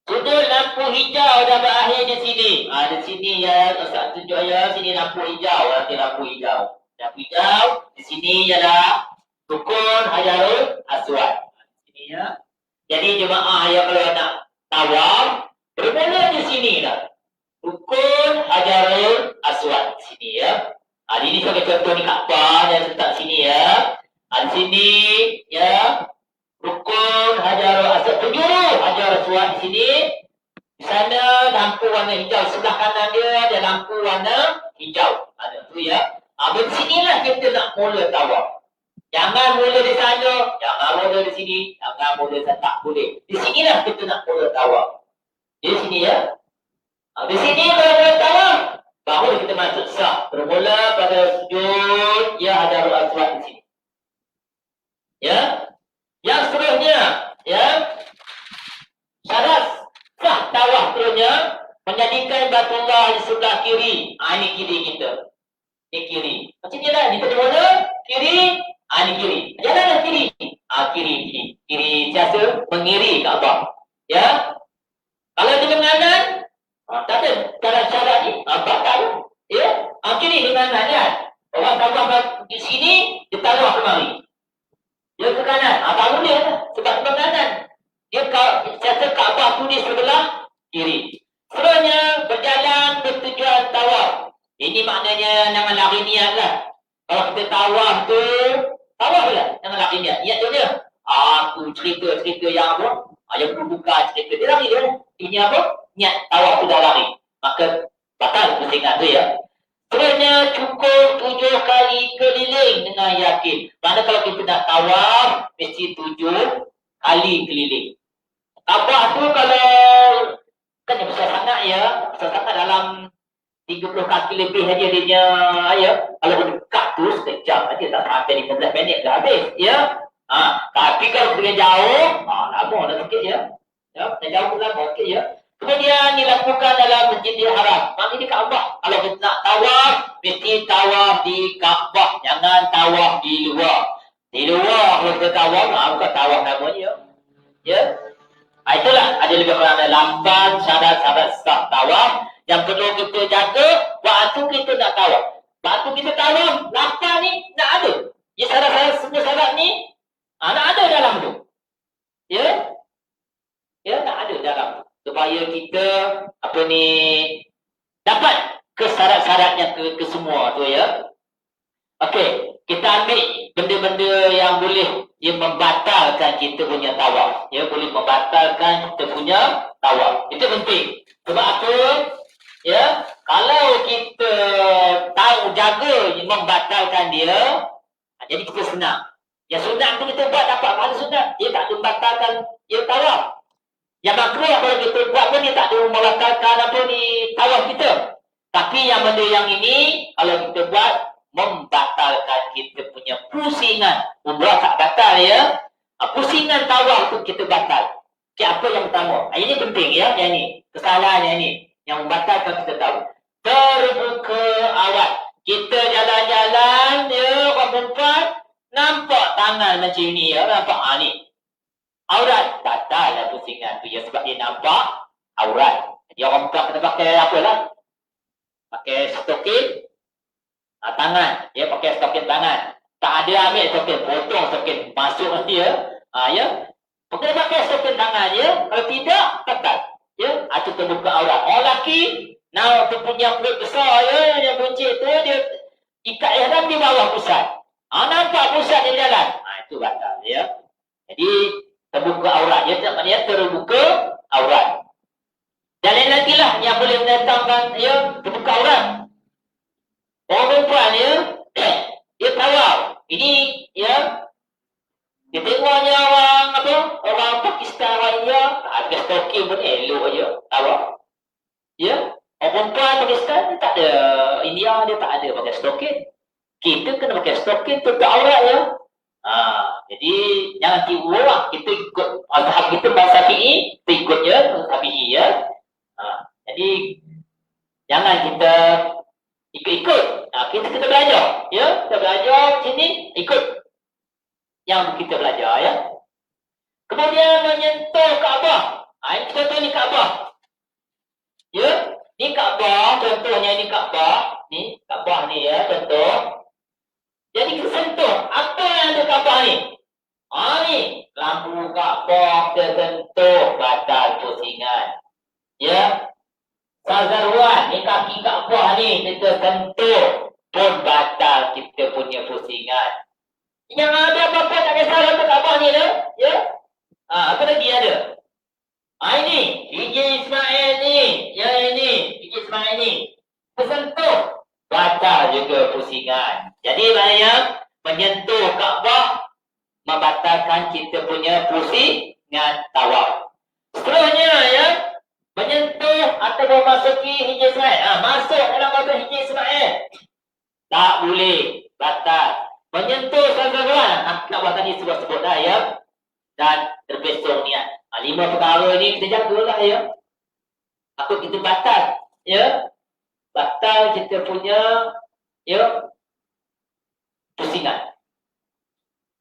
Sudut lampu hijau dah berakhir di sini. Di sini, ya. Ustaz tunjuk, ya. Sini lampu hijau. Nanti lampu hijau. Lampu hijau. Di sini ialah rukun Hajarul Aswad. Ya. Jadi jemaah yang kalau nak tawaf, bermula di sini dah. Rukun Hajarul Aswad di sini, ya. Ini sebagai contoh ni Kaabah yang letak sini, ya. Di sini, ya. Rukun Hajarul Aswad, penjuru Hajarul Aswad di sini. Di sana lampu warna hijau, sebelah kanan dia ada lampu warna hijau. Ada tu, ya. Di sinilah kita nak mula tawaf. Jangan mula di sana, jangan mula di sini, jangan mula di sana, tak boleh. Di sinilah kita nak mula tawaf. Di sini, ya. Di sini kalau mula tawaf, baru kita masuk sah. Bermula pada sujud, ya, Hajarul Aswad di sini. Ya. Yang seterusnya, ya. Syarat sah tawaf seterusnya, menjadikan Baitullah di sebelah kiri. Ini kiri kita. Ini kiri. Macam ni lah, kita di mana? Kiri. Ini kiri. Janganlah kiri. Kiri. Kiri siasa mengiri Kaabah. Ya. Kalau di kanan, tak ada syarat ni. Batal. Ya. Kiri dengan kanan. Orang Kaabah di sini, dia taruh kemari. Dia ke cerita-cerita yang apa? Yang buka cerita. Dia lari dia. Ini apa? Niat tawaf tu dah lari. Maka batal pusingan tu ya. Sebenarnya cukup 7 kali keliling dengan yakin. Kerana kalau kita nak tawaf, mesti 7 kali keliling. Kaabah tu kalau kan dia besar sangat ya. Besar sangat dalam 30 kaki lebih saja dia ya. Kalau dekat tu sekejap saja tak sampai 15 minit dah habis ya. Tapi kalau pergi jauh, lama dah sikit ya. Ya, jauh lama sikit ya. Kemudian dilakukan dalam Masjidil Haram. Maksudnya di Kaabah. Kalau kita nak tawaf, mesti tawaf di Kaabah. Jangan tawaf di luar. Di luar kalau kita tawaf, bukan tawaf namanya. Ya. Itulah ada lebih kurang ada 8 syarat-syarat sah tawaf yang perlu kita jaga waktu kita nak tawaf. Waktu kita tawaf, 8 ni nak ada. Ya, syarat-syarat semua syarat ni nak ada dalam tu. Ya. Ya, nak ada dalam tu. Supaya kita dapat ke syarat-syaratnya ke semua tu ya. Okey, kita ambil benda-benda yang boleh membatalkan kita punya tawaf. Ya, boleh membatalkan kita punya tawaf. Itu penting. Sebab apa? Ya, kalau kita tahu jaga membatalkan dia, jadi kita senang. Yang sunat tu kita buat dapat pahala sunat. Dia tak membatalkan dia tawaf. Yang makruh kalau kita buat pun dia tak ada membatalkan tawaf kita. Tapi yang benda yang ini kalau kita buat membatalkan kita punya pusingan. Umrah tak batal ya. Pusingan tawaf tu kita batal. Okay, apa yang pertama? Ini penting ya, yang ini. Kesalahan yang ini yang membatalkan kita tahu. Terbuka aurat. Kita jalan-jalan ya, orang perempuan nampak tangan macam ni ya, nampak ni. Aurat batal lah pusingan tu ya, sebab dia nampak aurat. Jadi orang bukan kena pakai apa lah? Pakai stokin tangan. Ya, pakai stokin tangan. Tak ada ambil stokin, potong stokin, masuk nanti ya. Ya. Kena pakai stokin tangan ya. Kalau tidak, batal. Ya, itu terbuka aurat. Orang lelaki, tu punya perut besar ya, yang buncit tu dia ikat ihram di bawah pusat. Nampak pusat dia jalan. Itu batal ya. Jadi terbuka aurat. Ya, maknanya terbuka aurat. Dan lain lagi lah yang boleh mendatangkan ya, terbuka aurat. Orang perempuan ya, dia tawaf. Ini ya, dia tengoknya orang Pakistan raya, ada stokin pun elok aja, tawaf. Ya, orang perempuan Pakistan dia tak ada, India dia tak ada pakai stokin. Kita kena pakai stokin tutup aurat ya. Jadi jangan tiru lah. Kita ikut mazhab kita bahasa Syafi'i, kita ikut je Syafi'i ya. Jadi jangan kita ikut-ikut. Kita belajar ya. Kita belajar sini ikut yang kita belajar ya. Kemudian menyentuh Kaabah. Ini contoh ni Kaabah. Ya, ni Kaabah, contohnya ni Kaabah. Ni Kaabah ni ya, contoh. Jadi kita sentuh. Apa yang ada Kaabah ni? Ni. Lampu Kaabah tersentuh. Batal pusingan. Ya. Sazaruan. Ni kaki Kaabah ni. Kita sentuh. Pun batal kita punya pusingan. Yang ada apa-apa tak kisah untuk Kaabah ni dah. Ya. Apa lagi ada? Ini. Gigi Ismail ni. Ya ini. Gigi Ismail ni. Tersentuh. Batal juga pusingan. Jadi maknanya menyentuh Kaabah membatalkan kita punya pusingan tawaf. Seterusnya ya, menyentuh atau memasuki Hijr Ismail. Masuk dalam masa Hijr Ismail. Tak boleh, batal. Menyentuh Sazaruan. Kaabah tadi sebut-sebut dah ya. Dan terbesar niat. 5 perkara ni kita jagalah ya. Apa kita batal ya. Batal kita punya ya pusingan.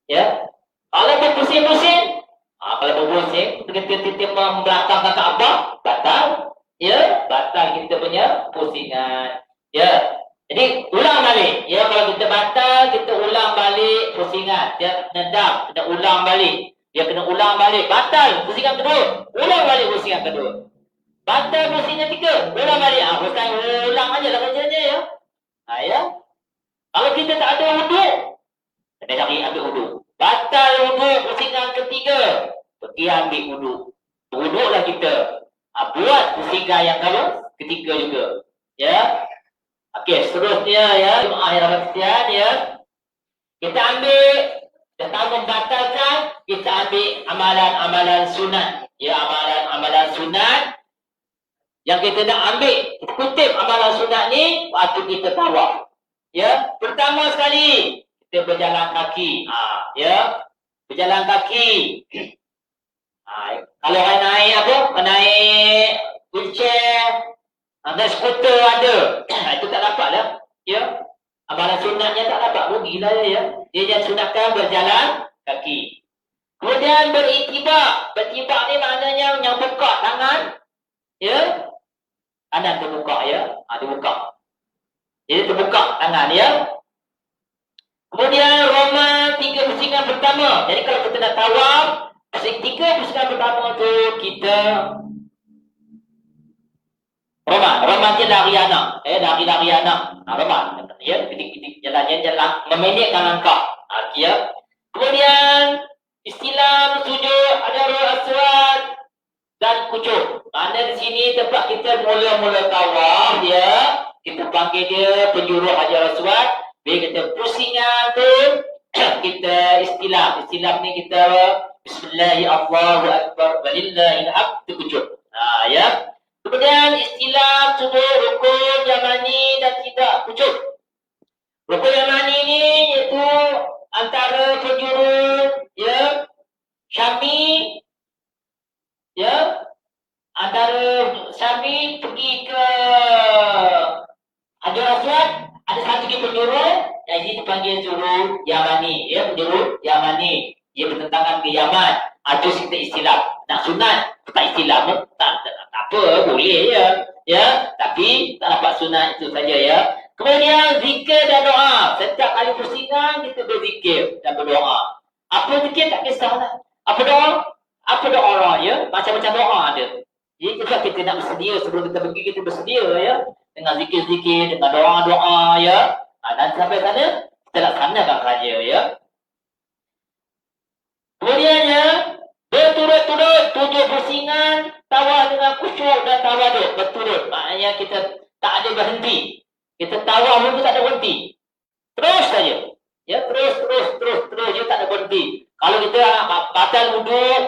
Ya. Kalau berpusing-pusing, kalau berpusing, kita membelakangkan Kaabah, batal. Ya, batal kita punya pusingan. Ya. Jadi ulang balik. Ya, kalau kita batal, kita ulang balik pusingan. Dia kena kena ulang balik. Dia kena ulang balik. Batal pusingan kedua. Ulang balik pusingan kedua. Batal pusingan tiga. Ulang balik. Bukan ulang aja lah kerjanya ya. Ya. Kalau kita tak ada wuduk, kena cari ambil wuduk. Batal wuduk pusingan ketiga. Pergi ambil wudu. Wuduklah kita. Buat pusingan yang ketiga juga. Ya. Okey, seterusnya ya, jemaah yang rahmatian ya. Kita ambil tentang membatalkan, kita ambil amalan-amalan sunat. Ya, amalan-amalan sunat yang kita nak ambil, kita kutip amalan sunat ni waktu kita tawaf. Ya, pertama sekali kita berjalan kaki. Ya, berjalan kaki. Kalau naik apa? Naik wheelchair, naik skuter ada. Itu tak dapat lah. Ya, amalan sunatnya tak dapat. Rugilah ya. Dia sunatkan berjalan kaki. Kemudian beritibak. Beritibak ni maknanya yang buka tangan. Ya, kanan terbuka ya. Terbuka. Jadi terbuka tangan ya. Kemudian roma 3 pusingan pertama. Jadi kalau kita nak tawaf, 3 pusingan pertama tu kita roma dia lari anak. Lari anak. Roma. Ya, ketik-ketik jalan memendekkan langkah. Ya. Kemudian istilam, sujud, hajarul aswad dan kucuk. Mana di sini tempat kita mula-mula tawaf ya. Kita panggil dia penjuru hajarul aswad. Bila kita pusingan tu kita istilam. Istilam ni kita bismillahirrahmanirrahim, Allahu akbar, walillahil hamd, kucuk. Ya. Kemudian istilam, sujud, rukun, yamani dan tidak kucuk. Rukun yamani ni iaitu antara penjuru ya Syami ya, antara Syami pergi ke Hajar Aswad, ada satu lagi penjuru yang ini dipanggil penjuru Yamani ya, penjuru Yamani. Ia bertentangan ke Yaman. Itu kita istilah. Nak sunat tak istilah tak apa, boleh ya. Tapi tak dapat sunat itu saja ya. Kemudian zikir dan doa. Setiap kali pusingan kita berzikir dan berdoa. Apa zikir tak kisahlah. Apa doa? Apa doa orang ya? Macam-macam doa ada. Jadi kita nak bersedia sebelum kita pergi, kita bersedia ya. Dengan zikir-zikir, dengan doa-doa ya. Dan sampai sana kita laksanakan saja ya. Kemudian ya, berturut-turut 7 pusingan tawaf dengan khusyuk dan tawaduk. Berturut. Maknanya kita tak ada berhenti. Kita tawaf pun tak ada berhenti. Terus saja. Ya, terus. Dia tak ada berhenti. Kalau kita batal wuduk,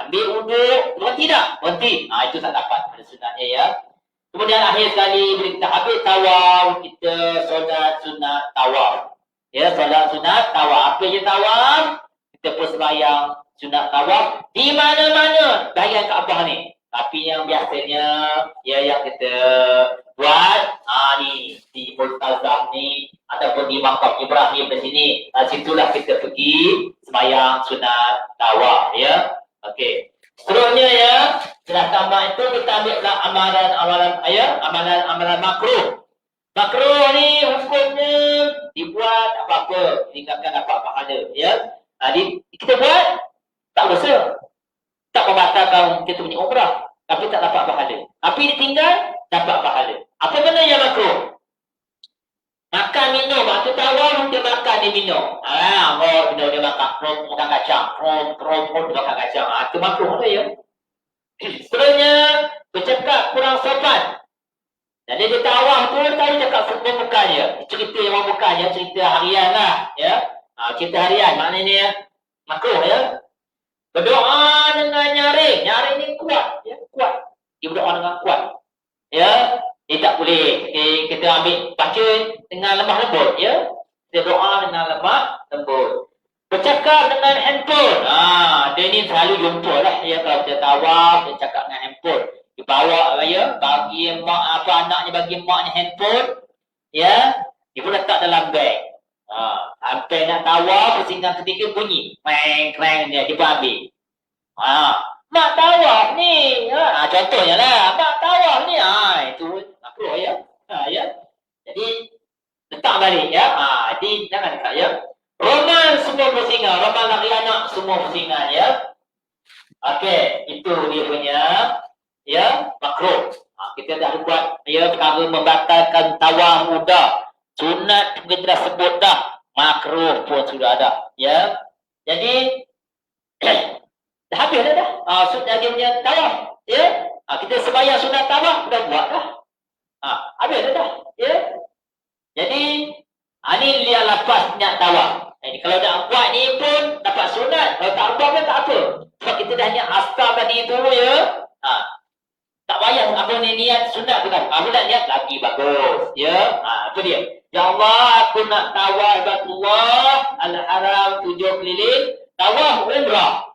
ambil wuduk, berhenti tak? Berhenti. Itu tak dapat pada sunatnya ya. Kemudian akhir sekali, bila kita habis tawaf, kita solat sunat tawaf. Ya, solat sunat tawaf. Apa je tawaf? Kita pun sembahyang sunat tawaf di mana-mana bahagian Kaabah ni. Tapi yang biasanya ya yang kita buat ni di Multazam ni ataupun di Makam Ibrahim di sini, situlah kita pergi sembahyang sunat tawaf ya. Okey. Seterusnya ya, setelah tambah itu kita ambillah amalan makruh. Makruh ni hukumnya dibuat apa-apa, tinggalkan apa pahala ya. Kita buat tak dosa, tak membatalkan kita punya umrah, tapi tak dapat pahala. Tapi ditinggal dapat pahala. Apa benda yang makruh? Makan minum, waktu tawaf dia makan dia minum. Minum dia makan kacang, dia makan kacang. Itu makruh tu ya. Seterusnya bercakap kurang sopan. Jadi dia tawaf tu tadi cakap semua bukannya. Cerita yang bukannya, cerita harian lah ya. Cerita harian maknanya makruh ya. Berdoa dengan nyaring. Nyaring ni kuat ya, kuat. Dia berdoa dengan kuat. Ya, dia tak boleh. Kita ambil baca dengan lemah lembut ya. Dia doa dengan lemah lembut. Bercakap dengan handphone. Dia ni selalu jumpa lah ya, kalau dia tawaf, dia cakap dengan handphone. Dia bawa ya, bagi mak anaknya, bagi maknya handphone ya. Dia pun letak dalam beg. Sampai nak tawaf, pusingan ketiga bunyi. Kreng dia pun ambil. Mak tawaf ni. Contohnya lah, mak tawaf ni. Itu makruh ya. Ya. Jadi letak balik ya. Jadi jangan dekat ya. Roman semua pusingan, roman laki anak semua pusingan ya. Okey, itu dia punya ya makruh. Kita dah buat ya perkara membatalkan tawaf mudah. Sunat kita dah sebut dah, makruh pun sudah ada ya. Jadi dah habis dah. sunat dia punya tawaf, ya. Kita sembahyang sunat tawaf dah buat dah. Habis dah. Ya. Jadi ni dia lepas niat tawaf. Jadi kalau nak buat ni pun dapat sunat. Kalau tak buat pun tak apa. Sebab kita dah niat askar tadi tu ya. Tak payah apa ni niat sunat tu kan. Aku nak niat lagi bagus. Ya. Itu dia. Ya Allah, aku nak tawaf Baitullah Al-Haram 7 keliling, tawaf umrah.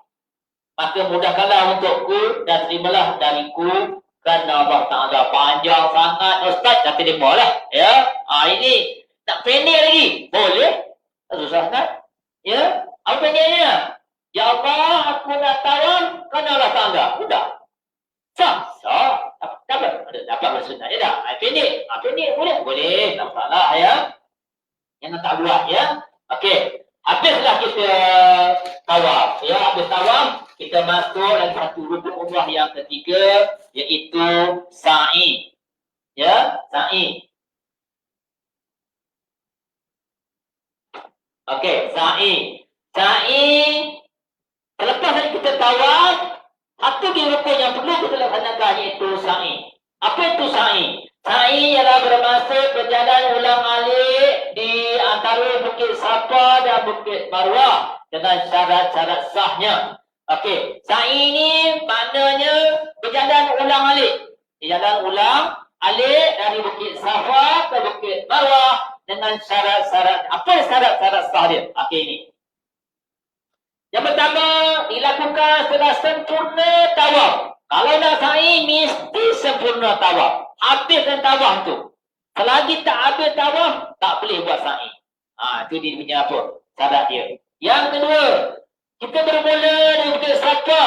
Maka mudahkanlah untukku dan terimalah dariku kerana Allah Ta'ala panjang sangat. Ustaz dah terima lah. Ya. Ini nak pendek lagi. Boleh. Tak susah sangat. Ya. Apa pendeknya? Ya Allah, aku nak tawaf kerana Allah Ta'ala. Sudah. Sah. Dapat bersunat je dah. Pendek. Pendek boleh. Boleh. Tak salah ya. Jangan tak buat ya. Okey. Habislah kita tawaf. Ya, habis tawaf. Kita masuk dalam satu rukun umrah yang ketiga, iaitu sa'i. Ya, sa'i. Okey, sa'i. Sa'i, selepas kita tawaf, satu di rukun yang perlu kita laksanakan iaitu sa'i. Apa itu sa'i? Sa'i ialah bermaksud berjalan ulang-alik di antara Bukit Safa dan Bukit Marwah dengan syarat-syarat sahnya. Okey, sa'i ini maknanya berjalan ulang-alik. Berjalan ulang-alik dari Bukit Safa ke Bukit Marwah dengan syarat-syarat. Apa syarat-syarat sah dia? Okey, ini. Yang pertama, dilakukan setelah sempurna tawaf. Kalau nak sa'i, mesti sempurna tawaf. Habiskan tawaf tu. Selagi tak habis tawaf, tak boleh buat sa'i. Itu dia punya apa? Syarat dia. Yang kedua, kita bermula di Bukit Safa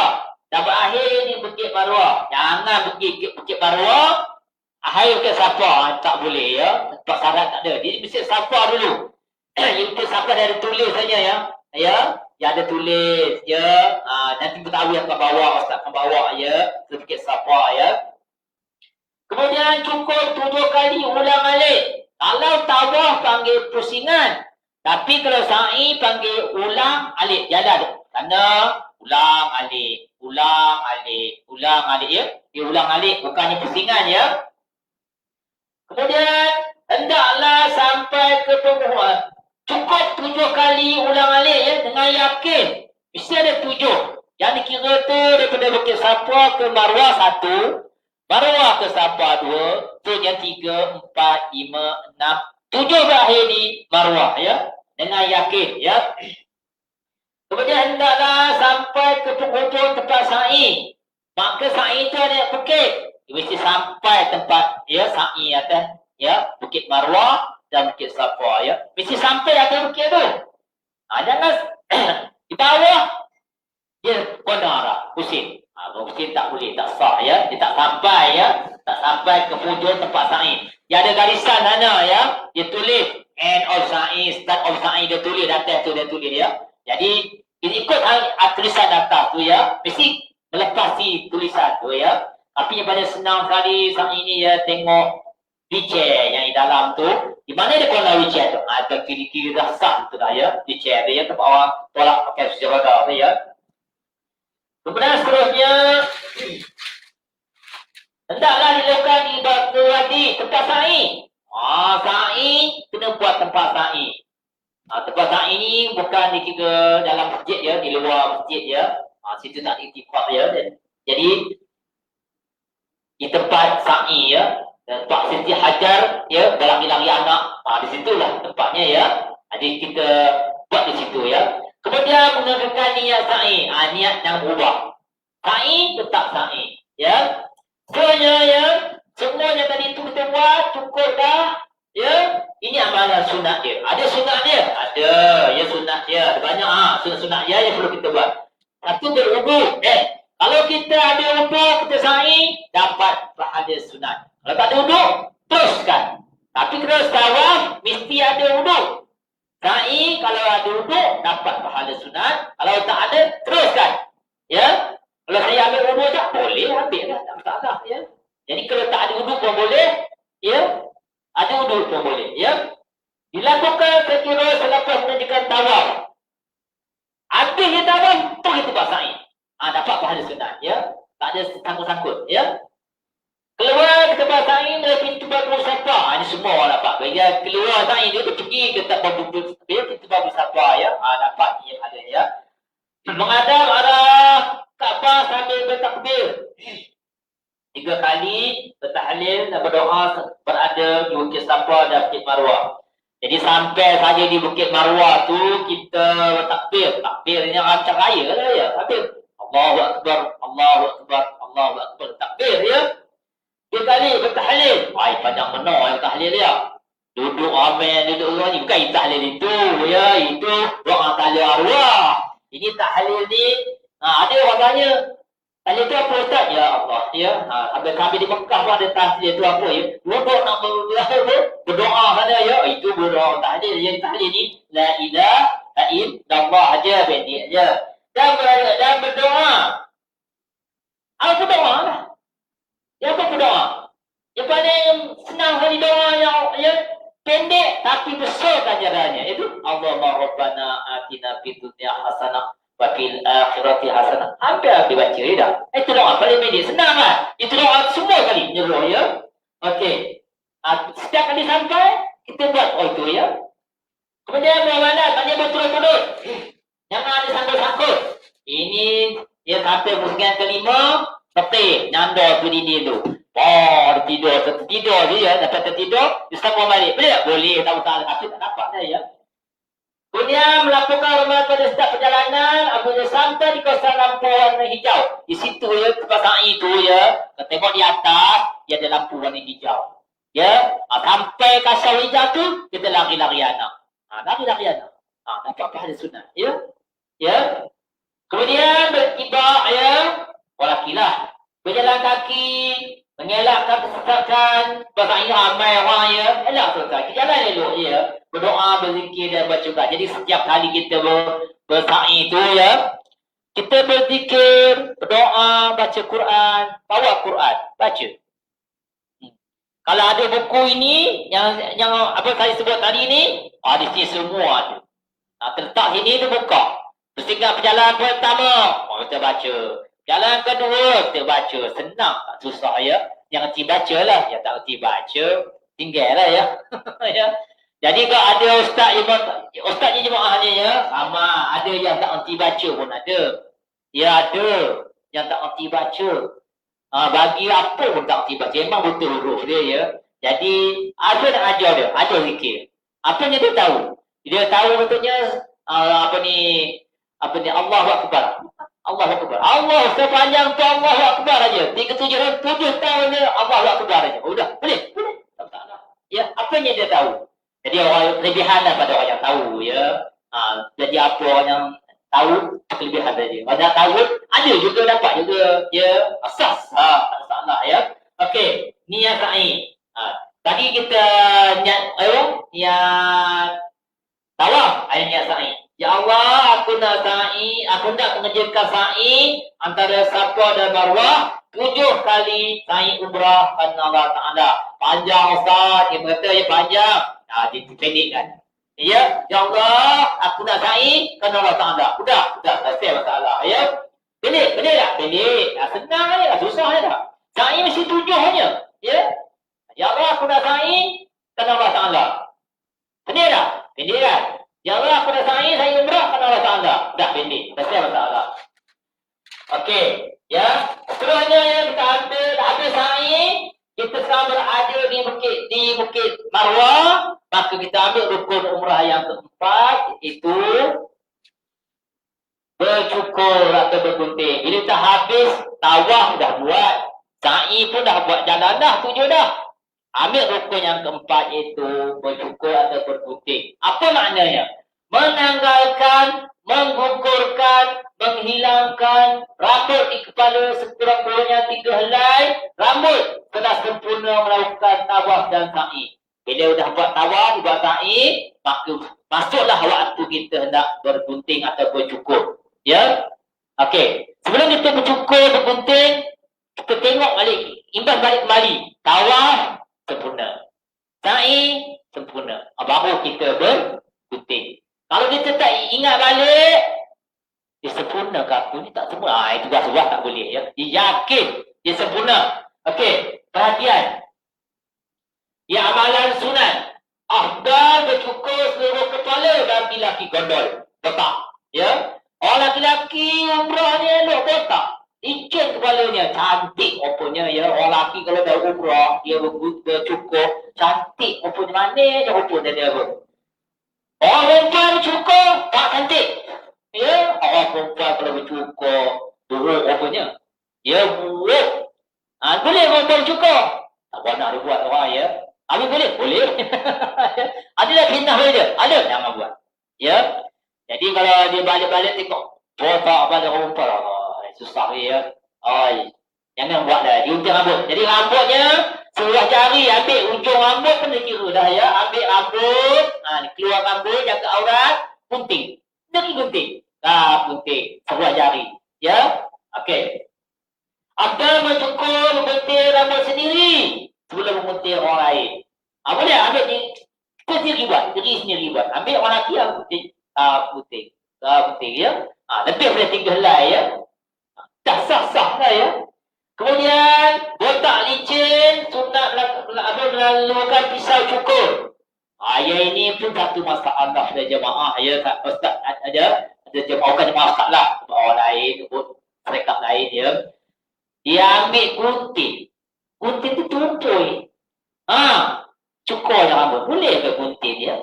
dan berakhir di Bukit Marwah. Jangan Bukit Marwah, akhir Bukit Safa. Tak boleh ya. Sebab syarat tak ada. Jadi Bukit Safa dulu. Bukit Safa dah ada tulis saja ya. Ya ada tulis ya. Nanti Betawi akan bawa, Ustaz akan bawa ya ke Bukit Safa ya. Kemudian cukup 7 kali ulang-alik. Kalau tawaf panggil pusingan. Tapi kalau sa'i panggil ulang-alik. Jalan. Kerana ulang-alik ya. Dia ulang-alik, bukannya pusingan ya. Kemudian hendaklah sampai ke penghujung. Cukup 7 kali ulang-alik ya, dengan yakin. Mesti ada 7. Yang dikira tu daripada Bukit Safa ke Marwah 1, Marwah ke Safa 2, tu yang 3, 4, 5, 6, 7 berakhir di Marwah ya. Dengan yakin ya. Kemudian hendaklah sampai ke penghujung tempat sa'i. Maka sa'i itu ada bukit. Dia mesti sampai tempat ya sa'i atas ya Bukit Marwah dan Bukit Safa ya. Mesti sampai atas bukit tu. Jangan di bawah dia kena arah pusing. Pusing tak boleh, tak sah ya. Dia tak sampai ya. Tak sampai ke hujung tempat sa'i. Dia ada garisan sana ya. Dia tulis end of sa'i, start of sa'i, dia tulis atas tu, dia tulis ya. Jadi dia ikut tulisan atas tu ya. Mesti melepasi tulisan tu ya. Tapi yang paling senang sekali sa'i ni ya, tengok wheelchair yang di dalam tu. Di mana dia kena wheelchair tu? Ada kiri-kiri dah sah tu dah ya. Wheelchair dia ya, tempat orang tolak pakai kursi roda tu ya. Kemudian seterusnya, hendaklah dilakukan di batu wadi tempat sa'i. Sa'i kena buat tempat sa'i. Tempat sa'i ni bukan dikira dalam masjid ya, di luar masjid ya. Situ tak diiktifak ya. Jadi di tempat sa'i ya, tempat Siti Hajar ya, berlari-lari anak. Di situlah tempatnya ya. Jadi kita buat di situ ya. Kemudian mengenakan niat sa'i. Niat yang berubah. Sa'i tetap sa'i ya. Semuanya ya, semuanya tadi itu kita buat cukup dah ya. Ini amalan sunat dia. Ada sunat dia? Ada ya, sunat dia. Ada banyak sunat-sunat dia yang perlu kita buat. Satu berwudu. Kalau kita ada wudu, kita sa'i, dapat pahala sunat. Kalau tak ada wudu, teruskan. Tapi terus tawaf mesti ada wudu. Sa'i kalau ada wudu, dapat pahala sunat. Kalau tak ada, teruskan. Ya. Kalau saya ambil wudu tak boleh, ambil lah, tak masalah ya. Jadi kalau tak ada wudu pun boleh, ya. Ada wudu pun boleh, ya. Dilakukan sekira selepas menunjukkan tawaf. Habis dia tawaf, tu kita buat sa'i. Dapat pahala sunat, ya. Tak ada sangkut-sangkut, ya. Keluar ke tempat sa'i dari pintu babu sapa. Ini semua orang dapat. Bila keluar sa'i dia tu pergi ke tempat pintu babu sapa, ya. Dapat yang ada, ya. Menghadap arah Kaabah sambil bertakbir 3 kali, bertahlil dan berdoa berada di Bukit Safa dan Bukit Marwah. Jadi sampai saja di Bukit Marwah tu kita bertakbir. Takbirnya macam raya lah, ya. Takbir. Allahu Akbar, Allahu Akbar, Allahu Akbar. Takbir, ya. 3 kali bertahlil. Panjang benar yang tahlil dia. Duduk ramai, duduk orang ni. Bukan tahlil itu, ya. Itu doa tahlil arwah. Ini tahlil ni, ada orang tanya, tahlil tu apa Ustaz? Ya Allah, ya. Habis kami di Mekah pun ada tahlil tu apa, ya. Duduk nak berdoa sana, ya. Itu berdoa tahlil. Yang tahlil ni, la ilaha illallah aja, pendek aja. Dan berdoa. Apa berdoa lah? Ya, apa berdoa? Yang paling senang kali doa yang pendek tapi besar ganjarannya. Itu Allahumma rabbana atina fid dunya hasanah wa fil akhirati hasanah. Hampir baca dah. Itu doa paling pendek, senang kan? Itu doa semua kali nyeruh, ya. Okey. Setiap kali sampai kita buat itu, ya. Kemudian muamalat, maknanya betul-betul. Jangan ada sangkut-sangkut. Ini dia sampai musim kelima, petik nyandor berdiri tu. Tertidur dia, dapat tertidur, dia sambung balik. Boleh tak? Boleh, tak tapi tak dapat dah, ya. Kemudian melakukan ramalan pada setiap perjalanan, apabila sampai di kawasan lampu warna hijau. Di situ, ya, tempat sa'i tu, ya, kita tengok di atas, dia ada lampu warna hijau. Ya, sampai kasar hijau tu, kita lari-lari anak. Lari-lari anak. Dapat pahala sunat, ya. Ya. Kemudian bertibak, ya, walakilah. Berjalan kaki, mengelakkan kesesakan, bersa'i ramai orang, ya. Elak selesai. Jalan elok, ya. Berdoa, berzikir dan bersyukur. Jadi setiap kali kita bersa'i tu, ya, kita berzikir, berdoa, baca Quran, bawa Quran, baca. Kalau ada buku ini, yang apa saya sebut tadi ni, di sini semua ada. Terletak sini tu buka. Bersingkat perjalanan pertama, kita baca. Jalan kedua, kita baca. Senang, tak susah, ya. Yang reti baca lah. Yang tak reti baca, tinggal lah, ya. Ya. Jadi kalau ada ustaz jemaah ni, ya, sama ada yang tak reti baca pun ada. Ya, ada yang tak reti baca. Bagi apa pun tak reti baca. Memang betul huruf dia, ya. Jadi, apa nak ajar dia? Ajar zikir. Apa yang dia tahu? Dia tahu betulnya, Allahu Akbar. Allahu Akbar. Allah sepanjang tu Allahu Akbar aja. 7 tahun dia Allahu Akbar aja. Udah, boleh. Tak. Ya, apa yang dia tahu? Jadi orang kelebihan pada orang yang tahu, ya. Jadi apa orang yang tahu kelebihan dia. Orang yang tahu ada juga dapat juga, ya. Asas. Tak salah, ya. Okey, niat sa'i. Tadi kita niat tawaf, niat sa'i. Ya Allah, aku nak mengerjakan sa'i antara Safa dan Marwah 7 kali sa'i umrah kerana Allah Ta'ala. Panjang Ustaz, dia kata ya panjang. Dipendekkan. Ya Allah, aku nak sa'i kerana Allah Ta'ala. Sudah selesai masalah, ya. Pendek tak? Pendek. Senang aja, susah aja tak? Sa'i mesti 7 hanya, ya. Ya Allah, aku nak sa'i kerana Allah Ta'ala. Pendek tak? Pendek kan? Ya Allah, aku nak sa'i umrah kerana Allah Ta'ala. Dah pendek. Selesai masalah. Okey. Ya. Seterusnya, ya, kita habis sa'i. Kita sekarang berada di Bukit Marwah. Maka kita ambil rukun umrah yang keempat. Iaitu bercukur atau bergunting. Bila kita habis, tawaf dah buat. Sa'i pun dah buat jalan dah. 7 dah. Ambil rukun yang keempat iaitu bercukur atau bergunting. Apa maknanya? Menanggalkan, menggugurkan, menghilangkan rambut di kepala sekurang-kurangnya 3 helai rambut telah sempurna melakukan tawaf dan sa'i. Bila dah buat tawaf, buat sa'i, maka masuklah waktu kita hendak bergunting atau bercukur. Ya? Okey. Sebelum kita bercukur, bergunting, kita tengok balik, imbas balik kembali. Tawaf sempurna. Sa'i sempurna. Baru kita bergunting. Kalau kita tak ingat balik, Dia sempurna ke aku ni? Tak sempurna. Itu dah tak boleh ya. Dia yakin dia sempurna. Okey, perhatian. Ya, amalan sunat. Afdal bercukur seluruh kepala laki-laki gondol. Botak. Ya. Orang laki-laki umrah ni elok botak. Licin kepalanya, cantik rupanya ya. Orang lelaki kalau dah umrah, dia bercukur, cantik rupanya. Mana je rupanya dia pun. Orang perempuan bercukur, tak cantik. Ya, orang perempuan kalau bercukur, buruk rupanya. Ya, buruk. Boleh perempuan bercukur. Tak nak dia buat orang ya. Habis boleh? Boleh. Adalah fitnah dia. Ada, jangan buat. Ya. Jadi kalau dia balik-balik tengok, botak pada rumpah. Susah ya. Jangan buat dah. Di ujung rambut. Jadi rambutnya, sebelah jari ambil ujung rambut pun dia kira dah ya. Ambil rambut, keluar rambut, jaga aurat, gunting. Deki gunting. Gunting. Sebelah jari. Ya. Okey. Ada mencukur, gunting rambut sendiri sebelum menggunting orang lain. Boleh ambil kita sendiri buat, diri sendiri buat. Ambil orang lelaki gunting. Gunting ya. Lebih daripada 3 helai ya. Dah sah-sah dah ya. Kemudian botak licin sunat melalukan pisau cukur. Yang ini pun satu masalah pada jemaah ya. Ustaz ada jemaah, bukan jemaah ustaz lah. Orang lain, mereka lain ya. Dia ambil gunting. Gunting tu tumpul. Cukur je rambut. Boleh ke gunting dia?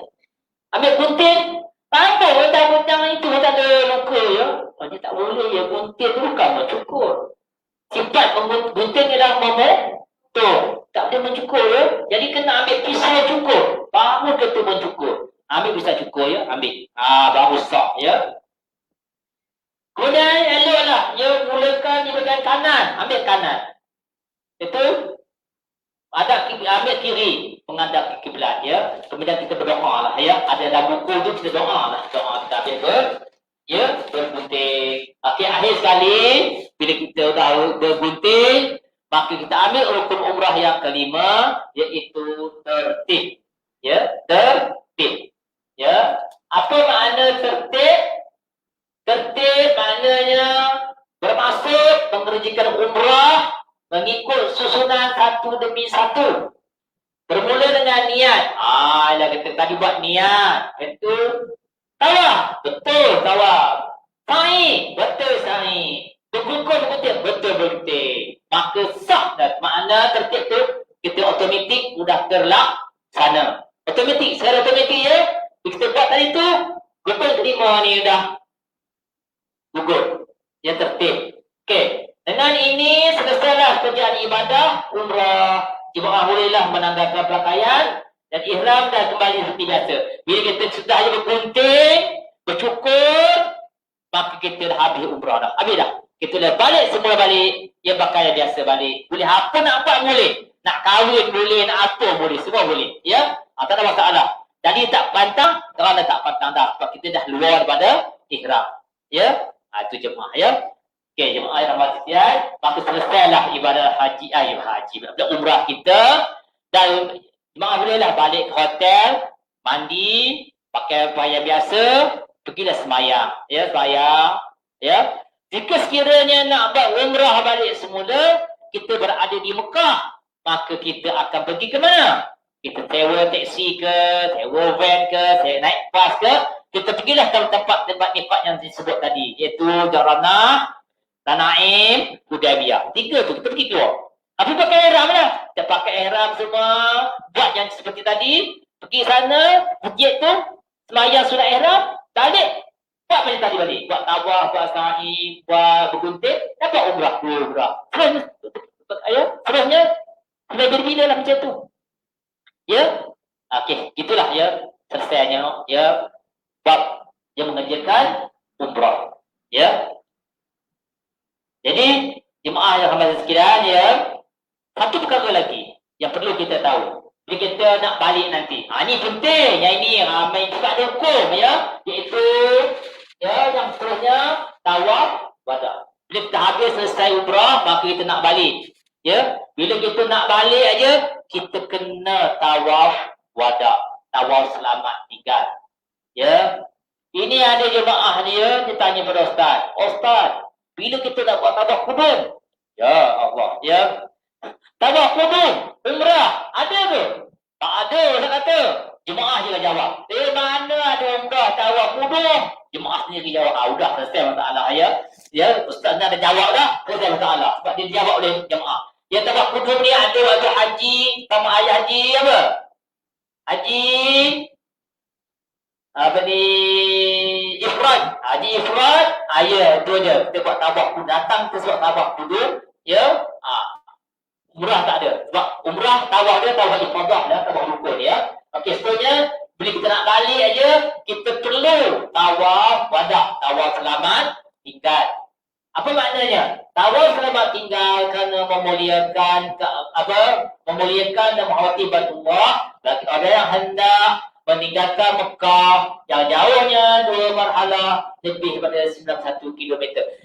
Ambil gunting. Apa bentang-bentang itu tak ada luka ya? Dia tak boleh ya. Gunting tu bukan mencukur. Sifat gunting dia dah memotong. Tak boleh mencukur ya. Jadi kena ambil pisau cukur. Baru kata mencukur. Ambil pisau cukur ya. Ambil. Baru sah ya. Kemudian eloklah. Dia mulakan di bagian kanan. Ambil kanan. Betul? Ambil kiri. Menghadap ke kiblat ya. Kemudian kita berdoa lah ya. Ada dalam buku tu kita doa lah. Doa kita ambil bergunting. Okey, akhir sekali bila kita dah bergunting, maka kita ambil rukun umrah yang kelima, iaitu tertib. Ya, tertib. Ya. Apa makna tertib? Tertib maknanya bermaksud mengerjakan umrah mengikut susunan satu demi satu. Bermula dengan niat. Kita tadi buat niat. Betul. Tawaf. Betul tawaf. Sa'i. Betul sa'i. Berkumpul betul. Betul betul. Maka sah dah. Makna tertib tu kita otomatik mudah terlaksana. Otomatik. Secara otomatik ya. Kita buat tadi tu. Betul terima ni dah gugur. Yang tertib. Okey. Dengan ini selesailah kerjaan ibadah umrah. Jemaah bolehlah menanggalkan pakaian dan ihram dan kembali seperti biasa. Bila kita sudah bergunting, bercukur, maka kita dah habis umrah dah. Habis dah. Kita dah balik semua balik. Yang pakaian biasa balik. Boleh apa nak buat boleh. Nak kahwin boleh, nak atur boleh. Semua boleh. Ya. Tak ada masalah. Jadi tak pantang, kerana tak pantang dah. Sebab kita dah luar daripada ihram. Ya. Itu jemaah ya. Okey, jemaah yang rahmat sekalian, maka selesailah ibadah haji, umrah kita dan jemaah bolehlah balik ke hotel, mandi, pakai pakaian biasa, pergilah sembahyang, ya, sembahyang, ya. Jika sekiranya nak buat umrah balik semula, kita berada di Mekah, maka kita akan pergi ke mana? Kita sewa teksi ke, sewa van ke, naik bas ke, kita pergilah ke tempat-tempat nifat yang disebut tadi, iaitu Jaranah, Tanaim, Hudaybiyah. 3 tu kita pergi keluar. Tapi pakai ihram lah. Kita pakai ihram semua. Buat yang seperti tadi. Pergi sana. Bukit tu. Semayang sunat ihram. Balik. Buat macam tadi balik. Buat tawaf, buat sa'i, buat bergunting. Dapat umrah. Umrah. Terusnya. Sampai bila lah macam tu. Ya. Okey. Itulah ya. Selesainya. Ya. Bab yang mengerjakan umrah. Ya. Jadi, jemaah yang rahmat sekalian ya, satu perkara lagi yang perlu kita tahu. Bila kita nak balik nanti. Ini penting. Yang ini main juga ada hukum ya. Iaitu ya, yang seterusnya tawaf wada. Bila kita habis selesai umrah, maka kita nak balik. Ya, bila kita nak balik aja, kita kena tawaf wada. Tawaf selamat tinggal. Ya. Ini ada jemaah dia tanya pada ustaz. Ustaz, bila kita nak buat tabah kudum? Ya Allah, ya. Tabah kudum, umrah, ada ke? Tak ada, saya kata. Jemaah je lah jawab. Mana ada umrah, tabah kudum? Jemaah sendiri jawab. Sudah selesai masalah ya. Ya, ustaz dah ada jawab dah. Selesai masalah. Sebab dia dijawab oleh jemaah. Ya, tabah kudum ni ada waktu haji, sama ayah haji apa? Haji apa ni, ifrad. Haji ifrad, ya tu je. Kita buat tabah kudum, datang kita buat tabah kudum, ya. Umrah tak ada. Sebab umrah tawaf dia tawaf ifadah dah, tawaf rukun ya. Okey, seterusnya bila kita nak balik aja, kita perlu tawaf wadah, tawaf selamat tinggal. Apa maknanya? Tawaf selamat tinggal kerana memuliakan memuliakan dan menghormati Baitullah. Bagi ada yang hendak meninggalkan Mekah yang jauhnya 2 marhalah lebih daripada 91 km.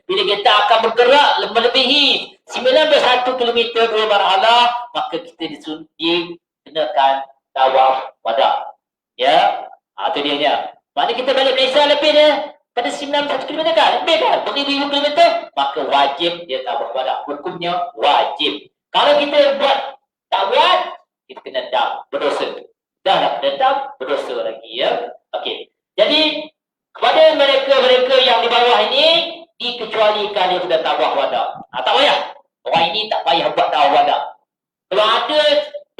Bila kita akan bergerak melebihi 91 km 2 marhalah, maka kita dikenakan tawaf wadah. Ya, itu dia. Maknanya kita balik Malaysia lebih dia pada 91 km kan? Lebih kan? Beribu-ribu kilometer, maka wajib dia tawaf wadah. Hukumnya wajib. Kalau kita buat tak buat, kita kena dam, berdosa. Dah dendam, berdosa lagi ya. Okey. Jadi kepada mereka-mereka yang di bawah ini dikecualikan dia sudah tawaf wadah. Tak payah. Orang ini tak payah buat tawaf wadah. Kalau ada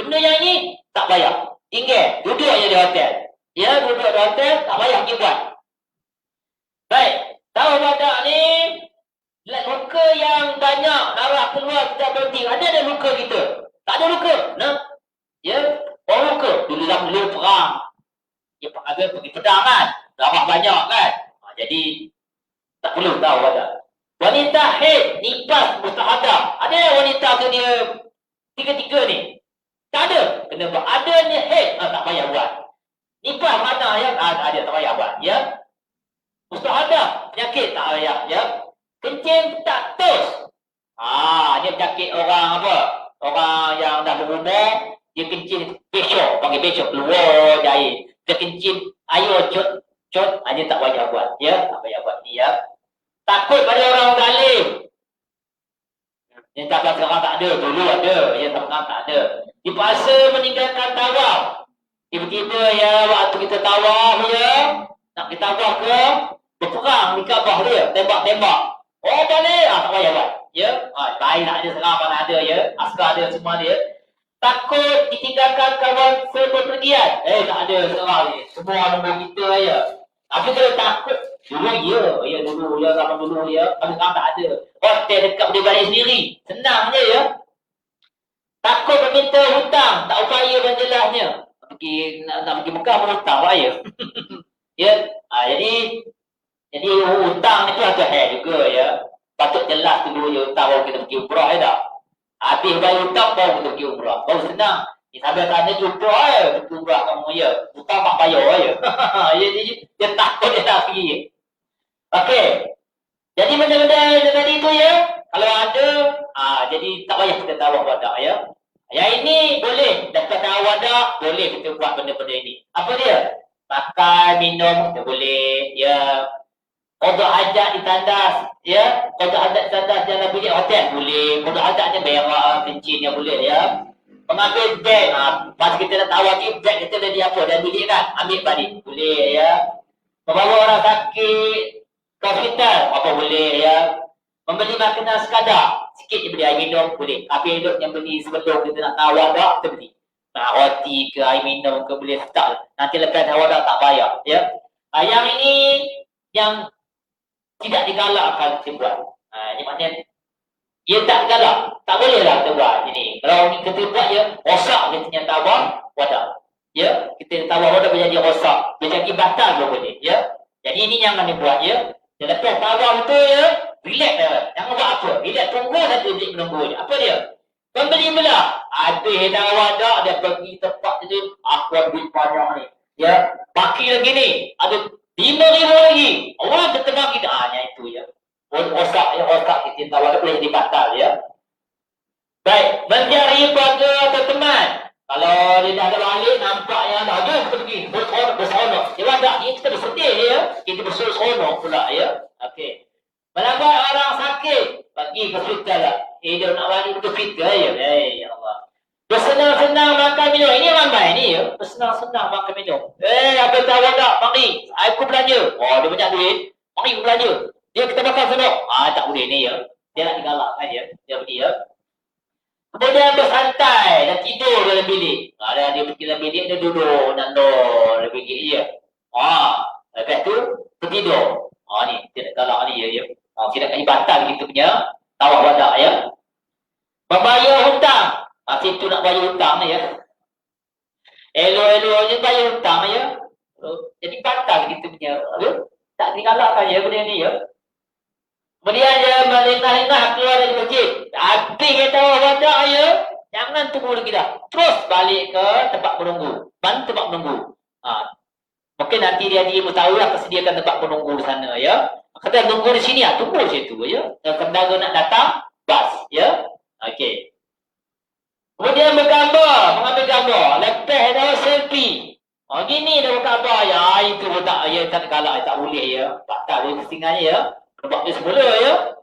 benda yang ini tak payah. Tinggal duduk aja di hotel. Ya, duduk di hotel tak payah pergi buat. Baik, tawaf wadah ni luka yang banyak darah keluar tidak berhenti. Ada luka kita? Tak ada luka. Nah. Ya. Orang ke? Dulu perang. Dia ada pergi pedang kan? Darah banyak kan? Jadi, tak perlu tahu ada. Wanita haid, nifas, mustahadah. Ada wanita ke dia tiga-tiga ni? Tak ada. Kena buat. Ada ni haid, tak payah buat. Nifas mana yang ada, tak payah buat. Ya? Mustahadah, penyakit tak payah. Ya? Kencing tak tos. Dia penyakit orang apa? Orang yang dah berumur. Dia kencing besok, panggil besok keluar je air. Dia kencing air cot, dia tak payah buat. Ya, tak payah buat ni ya. Takut pada orang zalim. Yang tak sekarang tak ada, dulu ada. Yang sekarang tak ada. Dipaksa meninggalkan tawaf. Tiba-tiba ya, waktu kita tawaf ya, nak kita tawaf ke, berperang di Kaabah dia, tembak-tembak. Oh boleh, tak payah buat. Ya, baik nak ada sekarang mana ada ya, askar ada semua dia. Takut ditinggalkan kawan seperpergian. Tak ada sekarang ni. Semua nombor kita ya. Tapi kalau takut, dulu ya, zaman dulu ya. Tapi sekarang tak ada. Hotel dekat boleh balik sendiri. Senang je ya. Takut meminta hutang, tak upaya menjelasnya. Nak pergi Mekah pun hutang, upaya. Ya. Jadi hutang itu ada hal juga ya. Patut jelas dulu ya hutang baru kita pergi umrah ya tak. Habis bayar hutang baru kita pergi umrah. Baru senang. Sampai tanya jumpa pergi umrah kamu ya. Hutang tak bayar ya. Dia takut dia tak pergi. Okey. Jadi benda-benda tadi itu ya. Kalau ada, jadi tak payah kita tawaf wadah ya. Yang ini boleh. Dapat tawaf wadah, boleh kita buat benda-benda ini. Apa dia? Makan, minum, kita boleh. Ya. Qada hajat ditandas. Ya. Qada hajat ditandas dalam bilik hotel. Boleh. Qada hajatnya berak, kencingnya boleh ya. Mengambil beg. Pas kita nak tawaf ni, beg kita dah di apa? Dah bilik kan? Ambil balik. Boleh ya. Membawa orang sakit ke hospital. Apa boleh ya. Membeli makanan sekadar. Sikit je beli air minum, boleh. Air minum yang beli sebelum kita nak tawaf dah, kita beli. Roti ke air minum ke boleh start. Nanti lepas tawaf dah tak bayar. Ya. Yang ini yang tidak digalakkan kita buat. Ini maknanya ia tak galak. Tak boleh lah kita buat. Ini. Kalau kita buat ya, rosak dia punya tawaf wadah. Ya. Kita tawaf wadah boleh jadi rosak. Dia jadi batal pun boleh. Ya. Jadi ini yang kami buat ya. Dan lepas tawaf tu ya, relax dah. Jangan buat apa. Relax tunggu satu bilik menunggu je. Apa dia? Pembeli belah. Habis dah wadah, dia pergi tempat tu. Aku ambil banyak ni. Ya. Baki lagi ni. Ada 5,000 lagi. Orang tertengah kita. Yang itu ya. Rosak ya. Rosak kita tawaf tu boleh jadi batal ya. Baik. Mencari keluarga atau teman. Kalau dia dah ada balik, nampaknya dah ada kita pergi berseronok. Dia tak, kita bersedih ya. Kita berseronok pula ya. Okey. Melanggar orang sakit, pergi ke hospital lah. Dia nak balik ke hospital ya. Ya Allah. Bersenang-senang makan minum. Ini ramai ni ya. Bersenang-senang makan minum. Apa tahu tak? Mari, aku belanja. Oh, dia banyak duit. Mari belanja. Dia kita makan senang. Tak boleh ni ya. Dia nak digalakkan ya. Dia pergi ya. Kemudian bersantai dan tidur dalam bilik. Dia pergi dalam bilik, dia duduk nak dalam bilik dia. Lepas tu tertidur. Ni dia nak galak ni ya. Kita nak batal kita punya tawaf wadah ya. Membayar hutang. Situ nak bayar hutang ni ya. Elok-elok je bayar hutang ya. Jadi batal kita punya. Tak digalakkan ya benda ni ya. Kemudian dia melintah-lintah keluar dari masjid. Habis kita wadah ya. Jangan tunggu lagi dah. Terus balik ke tempat menunggu. Tempat menunggu. Mungkin nanti dia tahu lah sediakan tempat menunggu di sana ya. Kata tunggu di sini tunggu situ ya. Kendara nak datang, bas ya. Okey. Kemudian mengambil gambar. Lepas dah selfie. Gini dah gambar ya. Itu pun tak ya, tak galak, tak boleh ya. Batal dia kesingannya ya. Buat dia semula ya.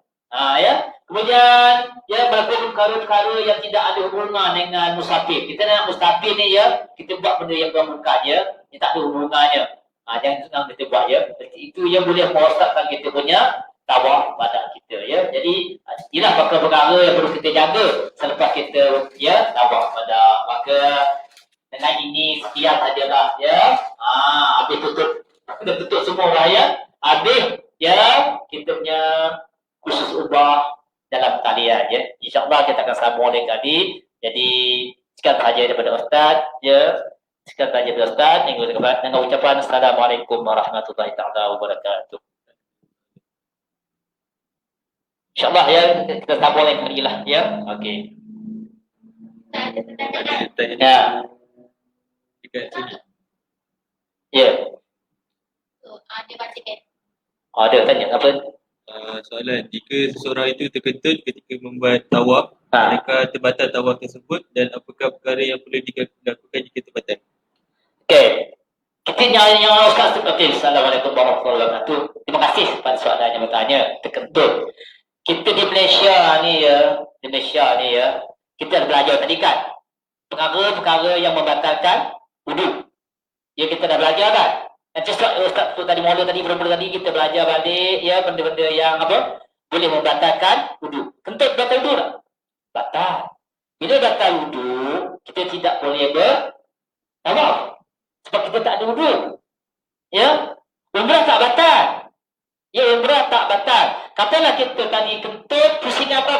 Ya. Kemudian ya melakukan perkara-perkara yang tidak ada hubungan dengan musafir. Kita nak musafir ni ya, kita buat benda yang bermuka ya, yang tak ada hubungannya. Jangan senang kita buat ya. Itu yang boleh merosakkan kita punya tawaf badan kita ya. Jadi inilah perkara-perkara yang perlu kita jaga selepas kita ya tawaf badan. Maka dengan ini sekian sajalah ya. Habis tutup semua orang ya. Habis ya, kita punya khusus ubah dalam talian ya. InsyaAllah kita akan sambung lain kali. Jadi sekian sahaja daripada Ustaz ya. Sekian sahaja daripada Ustaz dengan ucapan Assalamualaikum warahmatullahi taala wabarakatuh. InsyaAllah ya, kita sambung lain kali lah ya. Okey. Ya. Dekat sini. Ya. Dia baca kan. Ada tanya apa? Soalan, jika seseorang itu terkentut ketika membuat tawaf, adakah terbatal tawaf tersebut dan apakah perkara yang perlu dilakukan jika terbatal? Okey. Kita yang Ustaz tu. Okey, Assalamualaikum warahmatullahi wabarakatuh. Terima kasih pada soalan yang bertanya. Terkentut. Kita di Malaysia ni ya, kita dah belajar tadi kan. Perkara-perkara yang membatalkan wudu. Ya, kita dah belajar kan. Nanti Ustaz tu tadi mula tadi kita belajar balik ya benda-benda yang apa boleh membatalkan wudu. Kentut batal wudu tak? Batal. Bila batal wudu, kita tidak boleh bertawaf. Sebab kita tak ada wudu. Ya? Umrah tak batal. Ya, umrah tak batal. Katalah kita tadi kentut pusing apa?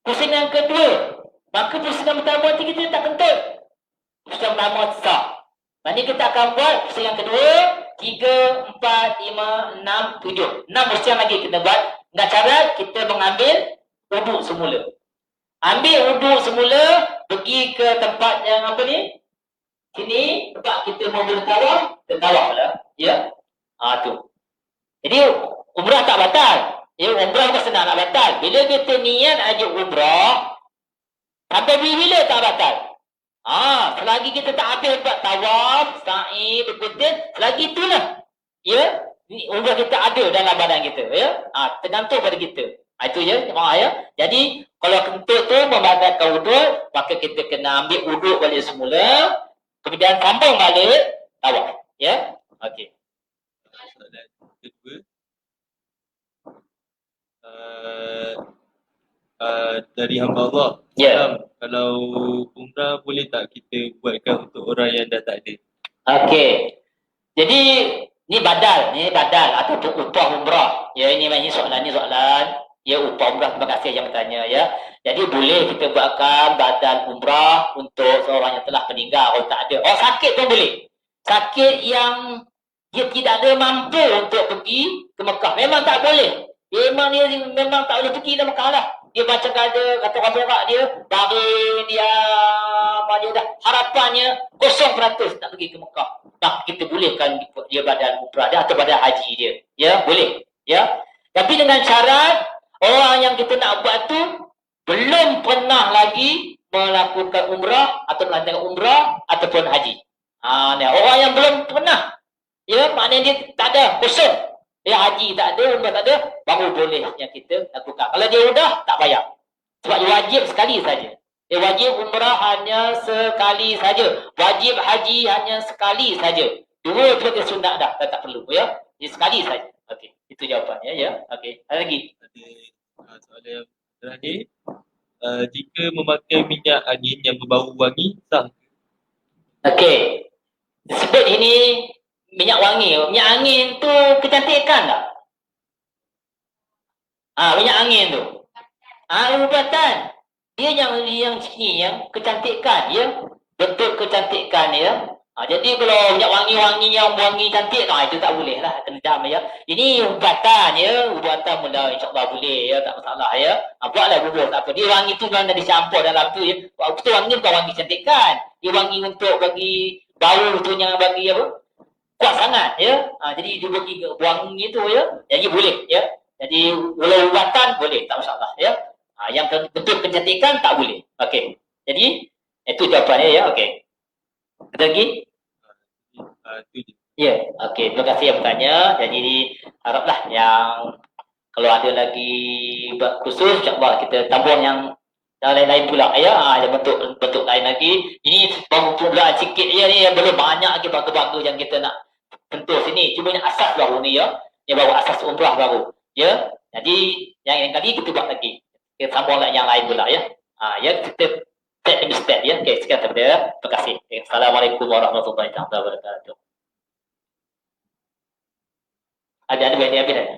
Pusingan kedua. Maka pusingan pertama nanti kita tak kentut. Pusingan pertama sah. Nanti kita akan buat pusingan kedua, 3, 4, 5, 6, 7. 6 pusingan lagi kita buat. Dengan cara kita mengambil wuduk semula. Ambil wuduk semula, pergi ke tempat yang apa ni? Sini, tempat kita mau bertawaf, kita tawaf lah. Ya? Tu. Jadi, umrah tak batal. Ya, umrah bukan senang nak batal. Bila kita niat aja umrah, sampai bila tak batal? Selagi kita tak habis buat tawaf, sa'i, berkutin, selagi itulah. Ya, umrah kita ada dalam badan kita. Ya, tergantung pada kita. Itu ya, ya. Jadi, kalau kentut tu membatalkan wuduk, maka kita kena ambil wuduk balik semula, kemudian sambung balik tawaf. Ya, okey. Soalan kedua. Dari hamba Allah. Ya. Kalau umrah boleh tak kita buatkan untuk orang yang dah tak ada? Okey. Jadi ni badal ataupun upah umrah. Ya, ini soalan ya upah umrah. Terima kasih yang bertanya ya. Jadi boleh kita buatkan badal umrah untuk seorang yang telah meninggal, orang tak ada. Oh, sakit pun boleh. Sakit yang dia tidak ada mampu untuk pergi ke Mekah. Memang tak boleh. Memang tak boleh pergi ke Mekah lah. Dia baca kata orang berak dia, baring dia dah harapannya 0% nak pergi ke Mekah. Nah, kita bolehkan dia badan umrah dia atau badan haji dia. Ya, boleh. Ya. Tapi dengan syarat orang yang kita nak buat tu belum pernah lagi melakukan umrah atau melancarkan umrah ataupun haji. Nah, orang yang belum pernah, ya, maknanya dia tak ada, kosong. Ya, haji tak ada, umrah tak ada, baru boleh yang kita lakukan. Kalau dia sudah, tak payah. Sebab dia wajib sekali saja. Dia wajib umrah hanya sekali saja. Wajib haji hanya sekali saja. Dua tu dia sunat dah, tak perlu, ya. Dia sekali saja. Okey, itu jawapannya, ya. Okey, ada lagi? Ada soalan yang terakhir. Jika memakai minyak angin yang berbau wangi, sah? Okey. Disebut ini minyak wangi. Minyak angin tu kecantikan tak? Minyak angin tu. Ubatan. Dia yang sini yang kecantikan, ya. Bentuk kecantikan, ya. Jadi kalau minyak wangi-wangi yang wangi cantik, itu tak boleh lah, kena jam, ya. Ini ubatan, ya. Ubatan mula insya-Allah boleh, ya, tak masalah, ya. Buatlah bubur, tak apa. Dia wangi tu kan dah dicampur dalam tu, ya. Waktu wangi bukan wangi cantikan. Dia wangi untuk bagi bau tu yang bagi apa? Kuat sangat, ya. Jadi dia bagi wangi tu, ya. Jadi boleh, ya. Jadi kalau ubatan boleh, tak masalah, ya. Yang bentuk kecantikan tak boleh. Okey. Jadi itu jawapannya, ya. Okey. Ada lagi? Itu je. Ya, okey. Terima kasih yang bertanya. Jadi haraplah yang kalau ada lagi khusus, insya-Allah kita tambah yang lain-lain pula, ya. Yang bentuk lain lagi. Ini baru permulaan sikit je ni, yang belum banyak lagi bangga-bangga yang kita nak sentuh sini. Cuma yang asas baru ni, ya. Yang baru asas umrah baru, ya. Jadi yang kali kita buat lagi. Kita sambung yang lain pula, ya. Ya, kita step demi step, ya. Okey, sekian daripada. Terima kasih. Assalamualaikum warahmatullahi wabarakatuh. Ada banyak habis dah.